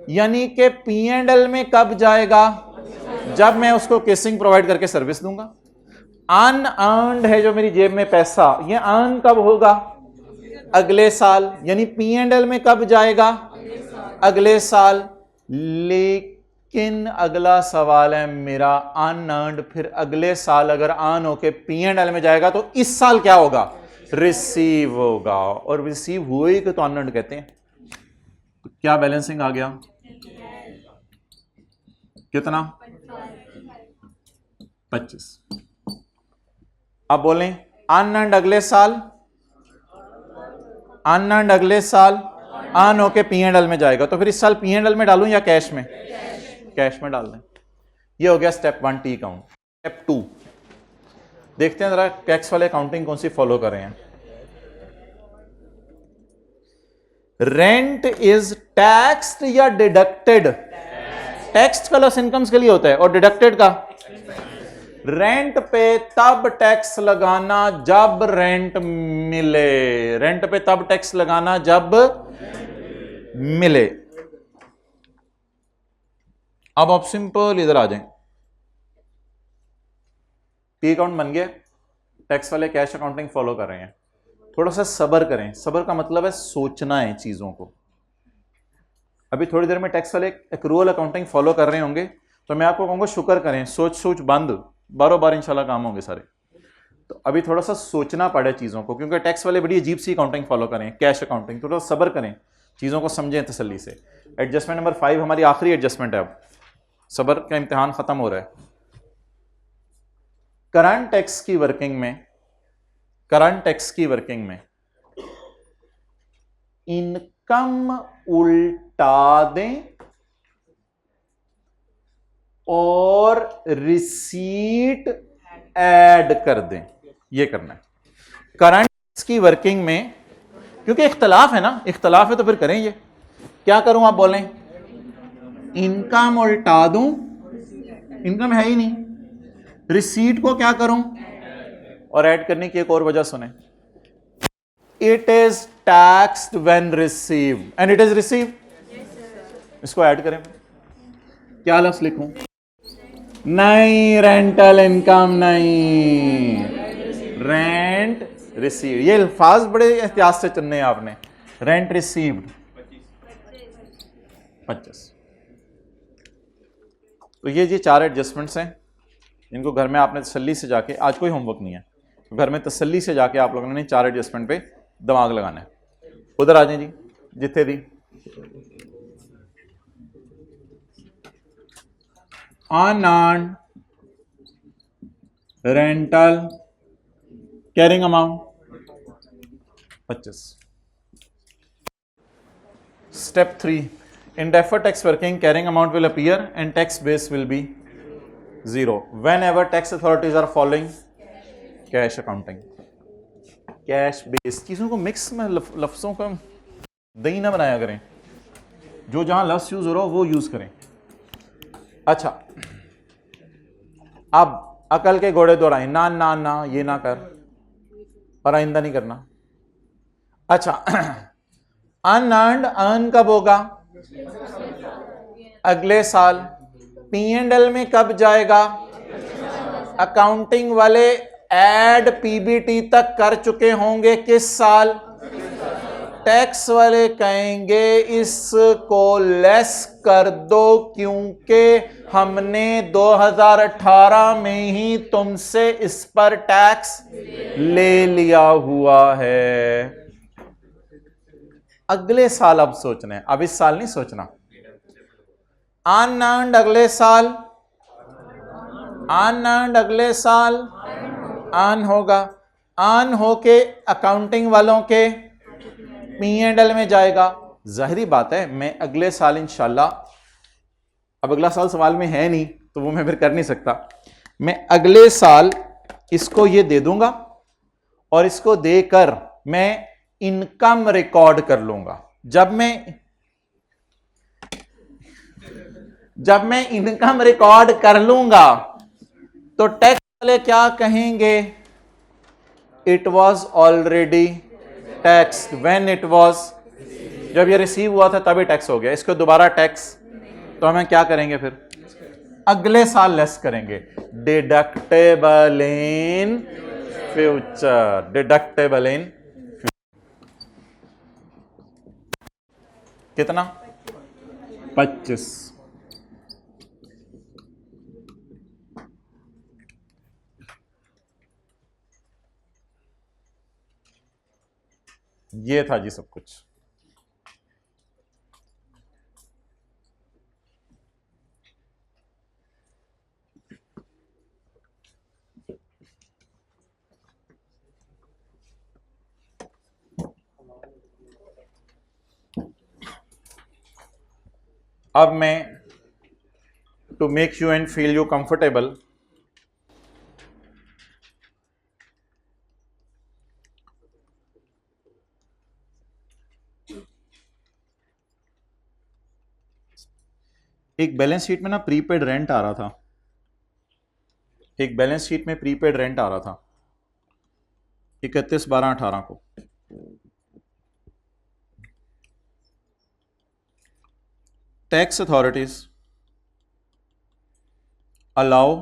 यानी कि P&L में कब जाएगा? जब मैं उसको केसिंग प्रोवाइड करके सर्विस दूंगा। अनअर्न्ड है जो मेरी जेब में पैसा, ये अर्न कब होगा? अगले साल, यानी P&L में कब जाएगा? अगले साल। लेकिन अगला सवाल है मेरा, अनअर्न्ड फिर अगले साल अगर अर्न होके P&L में जाएगा तो इस साल क्या होगा? रिसीव होगा, और रिसीव हुए कि तो अनअर्न्ड कहते हैं। तो क्या बैलेंसिंग आ गया? कितना? 25। अब बोलें अनअर्न्ड अगले साल, अनअर्न्ड अगले साल अर्न होके P&L में जाएगा, तो फिर इस साल P&L में डालूं या कैश में? कैश में डाल दें। ये हो गया स्टेप 1 टी काउंट। स्टेप 2 देखते हैं जरा टैक्स वाले अकाउंटिंग कौन सी फॉलो कर रहे हैं। रेंट इज टैक्स्ड या डिडक्टेड? टैक्स्ड का लॉस इनकम्स के लिए होता है और डिडक्टेड का। रेंट पे तब टैक्स लगाना जब रेंट मिले, रेंट पे तब टैक्स लगाना जब मिले। अब आप सिंपल इधर आ जाएं, टी अकाउंट बन गया, टैक्स वाले कैश अकाउंटिंग फॉलो कर रहे हैं। थोड़ा सा सब्र करें, सब्र का मतलब है सोचना है चीजों को। अभी थोड़ी देर में टैक्स वाले एक्रूअल अकाउंटिंग फॉलो कर रहे होंगे, तो मैं आपको कहूंगा शुक्र करें, सोच सोच बंद, बारों बार इंशाल्लाह काम होंगे सारे। तो अभी थोड़ा सा सोचना पड़े चीजों को, क्योंकि टैक्स वाले बड़ी अजीब सी अकाउंटिंग फॉलो करें, कैश अकाउंटिंग। थोड़ा सब्र करें, चीजों को समझें तसल्ली से। एडजस्टमेंट नंबर 5 हमारी आखिरी एडजस्टमेंट है, अब सब्र का इम्तिहान खत्म हो रहा है। करंट टैक्स की वर्किंग में, करंट टैक्स की वर्किंग में इनकम उल्टा दें और रिसीट ऐड कर दें, ये करना है करंट टैक्स की वर्किंग में। क्योंकि इख्तलाफ है ना, इख्तलाफ है तो फिर करें। ये क्या करूं आप बोलें? इनकम उल्टा दूं, इनकम है ही नहीं, रिसीट को क्या करूं? और ऐड करने की एक और वजह सुने, it is taxed when received and it is received. इसको ऐड करें, क्या लफ्ज लिखूं? नहीं, रेंटल इनकम नहीं, रेंट रिसीव। ये अल्फाज बड़े एहतियात से चुनने हैं आपने। Rent received 25। तो ये 4 एडजस्टमेंट्स हैं, इनको घर में आपने तसल्ली से जाके, आज कोई होमवर्क नहीं है, घर में तसल्ली से जाके आप लोगों ने 4 एडजस्टमेंट पे दिमाग लगाना है। उधर आ जाए जी, जिथे दी unearned rental carrying amount 25। Step 3, in deferred tax working carrying amount will appear and tax base will be 0 whenever tax authorities are following cash accounting। Cash base, चीज़ों को मिक्स में लफ्ज़ों का दही ना बनाया करें, जो जहां लफ्ज़ यूज़ हो रहा हो वो यूज़ करें। अच्छा, अब अकल के घोड़े दौड़ाएं, ना ना ना ये ना कर और आइंदा नहीं करना। अच्छा, अनअर्न्ड अर्न कब होगा? अगले साल। P&L में कब जाएगा? अकाउंटिंग वाले ऐड पीबीटी तक कर चुके होंगे किस साल? टैक्स वाले कहेंगे इसको लेस कर दो क्योंकि हमने 2018 में ही तुमसे इस पर टैक्स ले लिया हुआ है। अगले साल अब सोचना है, अब इस साल नहीं सोचना। अनअर्न्ड अगले साल, अनअर्न्ड अगले साल अर्न होगा, अर्न होके अकाउंटिंग वालों के P&L में जाएगा। जाहिरी बात है, मैं अगले साल इंशाल्लाह, अब अगला साल सवाल में है नहीं तो वो मैं फिर कर नहीं सकता, मैं अगले साल इसको ये दे दूंगा और इसको देकर मैं इनकम रिकॉर्ड कर लूंगा। जब मैं इनकम रिकॉर्ड कर लूंगा तो टैक्स वाले क्या कहेंगे? It was already tax when it was, जब ये रिसीव हुआ था तभी टैक्स हो गया, इसको दोबारा टैक्स, तो हमें क्या करेंगे फिर? अगले साल लेस करेंगे। Deductible in future, deductible in कितना? 25। ये था जी सब कुछ। अब मैं, to make you and feel you comfortable, एक बैलेंस शीट में ना प्रीपेड रेंट आ रहा था, एक बैलेंस शीट में प्रीपेड रेंट आ रहा था 31/12/18 को। Tax authorities allow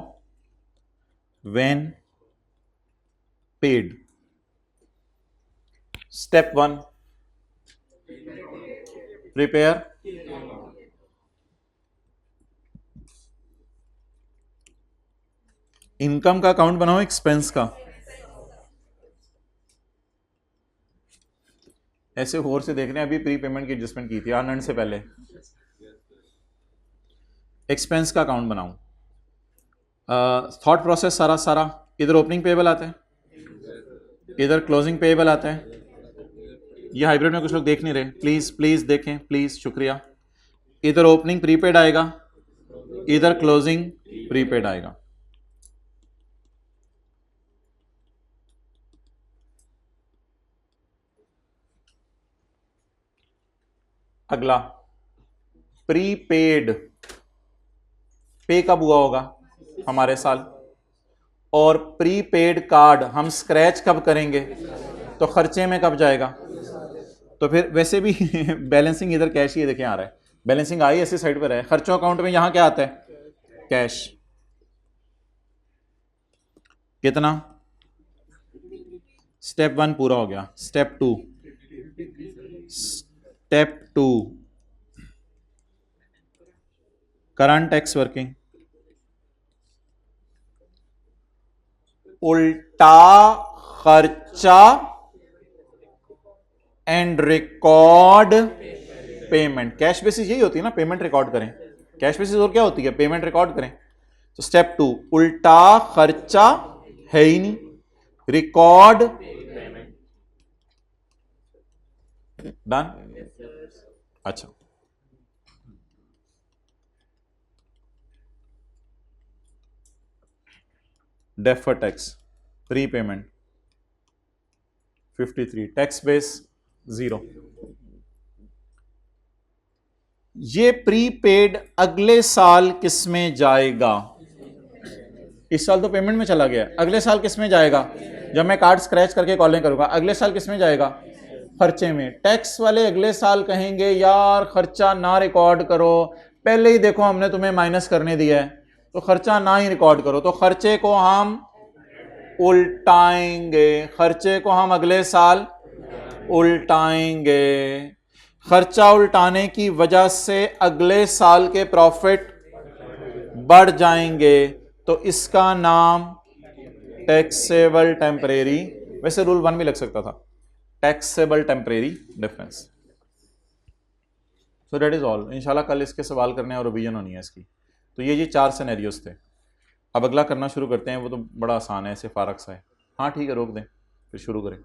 when paid. Step 1, prepare income का अकाउंट बनाओ, एक्सपेंस का। ऐसे होर से देख रहे हैं, अभी प्री पेमेंट की एडजस्टमेंट की थी अनअर्न्ड से पहले। एक्सपेंस का अकाउंट बनाऊं, थॉट प्रोसेस सारा इधर ओपनिंग पेएबल आता है, इधर क्लोजिंग पेएबल आता है। ये हाइब्रिड में कुछ लोग देख नहीं रहे, प्लीज देखें प्लीज, शुक्रिया। इधर ओपनिंग प्रीपेड आएगा, इधर क्लोजिंग प्रीपेड आएगा। अगला प्रीपेड, पे कब हुआ होगा? हमारे साल। और प्रीपेड कार्ड हम स्क्रैच कब करेंगे? तो खर्चे में कब जाएगा? तो फिर वैसे भी बैलेंसिंग इधर कैश ही देखें आ रहा है, बैलेंसिंग आई ऐसी साइड पर है, खर्चों अकाउंट में यहां क्या आता है, कैश। कितना, स्टेप 1 पूरा हो गया। स्टेप 2, करंट टैक्स वर्किंग, उल्टा खर्चा and record payment. Cash basis यही होती है ना, पेमेंट रिकॉर्ड करें, कैश बेसिस और क्या होती है, पेमेंट रिकॉर्ड करें। तो स्टेप 2, उल्टा खर्चा है ही नहीं, रिकॉर्ड डन। अच्छा, defer tax, pre payment 53, tax base 0। ये प्रीपेड अगले साल किस में जाएगा, इस साल तो पेमेंट में चला गया, अगले साल किस में जाएगा, जब मैं कार्ड स्क्रैच करके कॉलिंग करूंगा अगले साल किस में जाएगा, खर्चे में। टैक्स वाले अगले साल कहेंगे यार खर्चा ना रिकॉर्ड करो, पहले ही देखो हमने तुम्हें माइनस करने दिया है, तो खर्चा ना ही रिकॉर्ड करो। तो खर्चे को हम उल्टाएंगे, खर्चे को हम अगले साल उल्टाएंगे। खर्चा उल्टाने की वजह से अगले साल के प्रॉफिट बढ़ जाएंगे, तो इसका नाम टैक्सेबल टेम्परेरी, वैसे रूल 1 भी लग सकता था, taxable temporary difference. So that is all. इंशाल्लाह कल इसके सवाल करने और रिवीजन होनी है इसकी। तो ये 4 सिनेरियोस थे। अब अगला करना शुरू करते हैं, वो तो बड़ा आसान है, ऐसे फारक सा है। हाँ ठीक है, रोक दें फिर शुरू करें।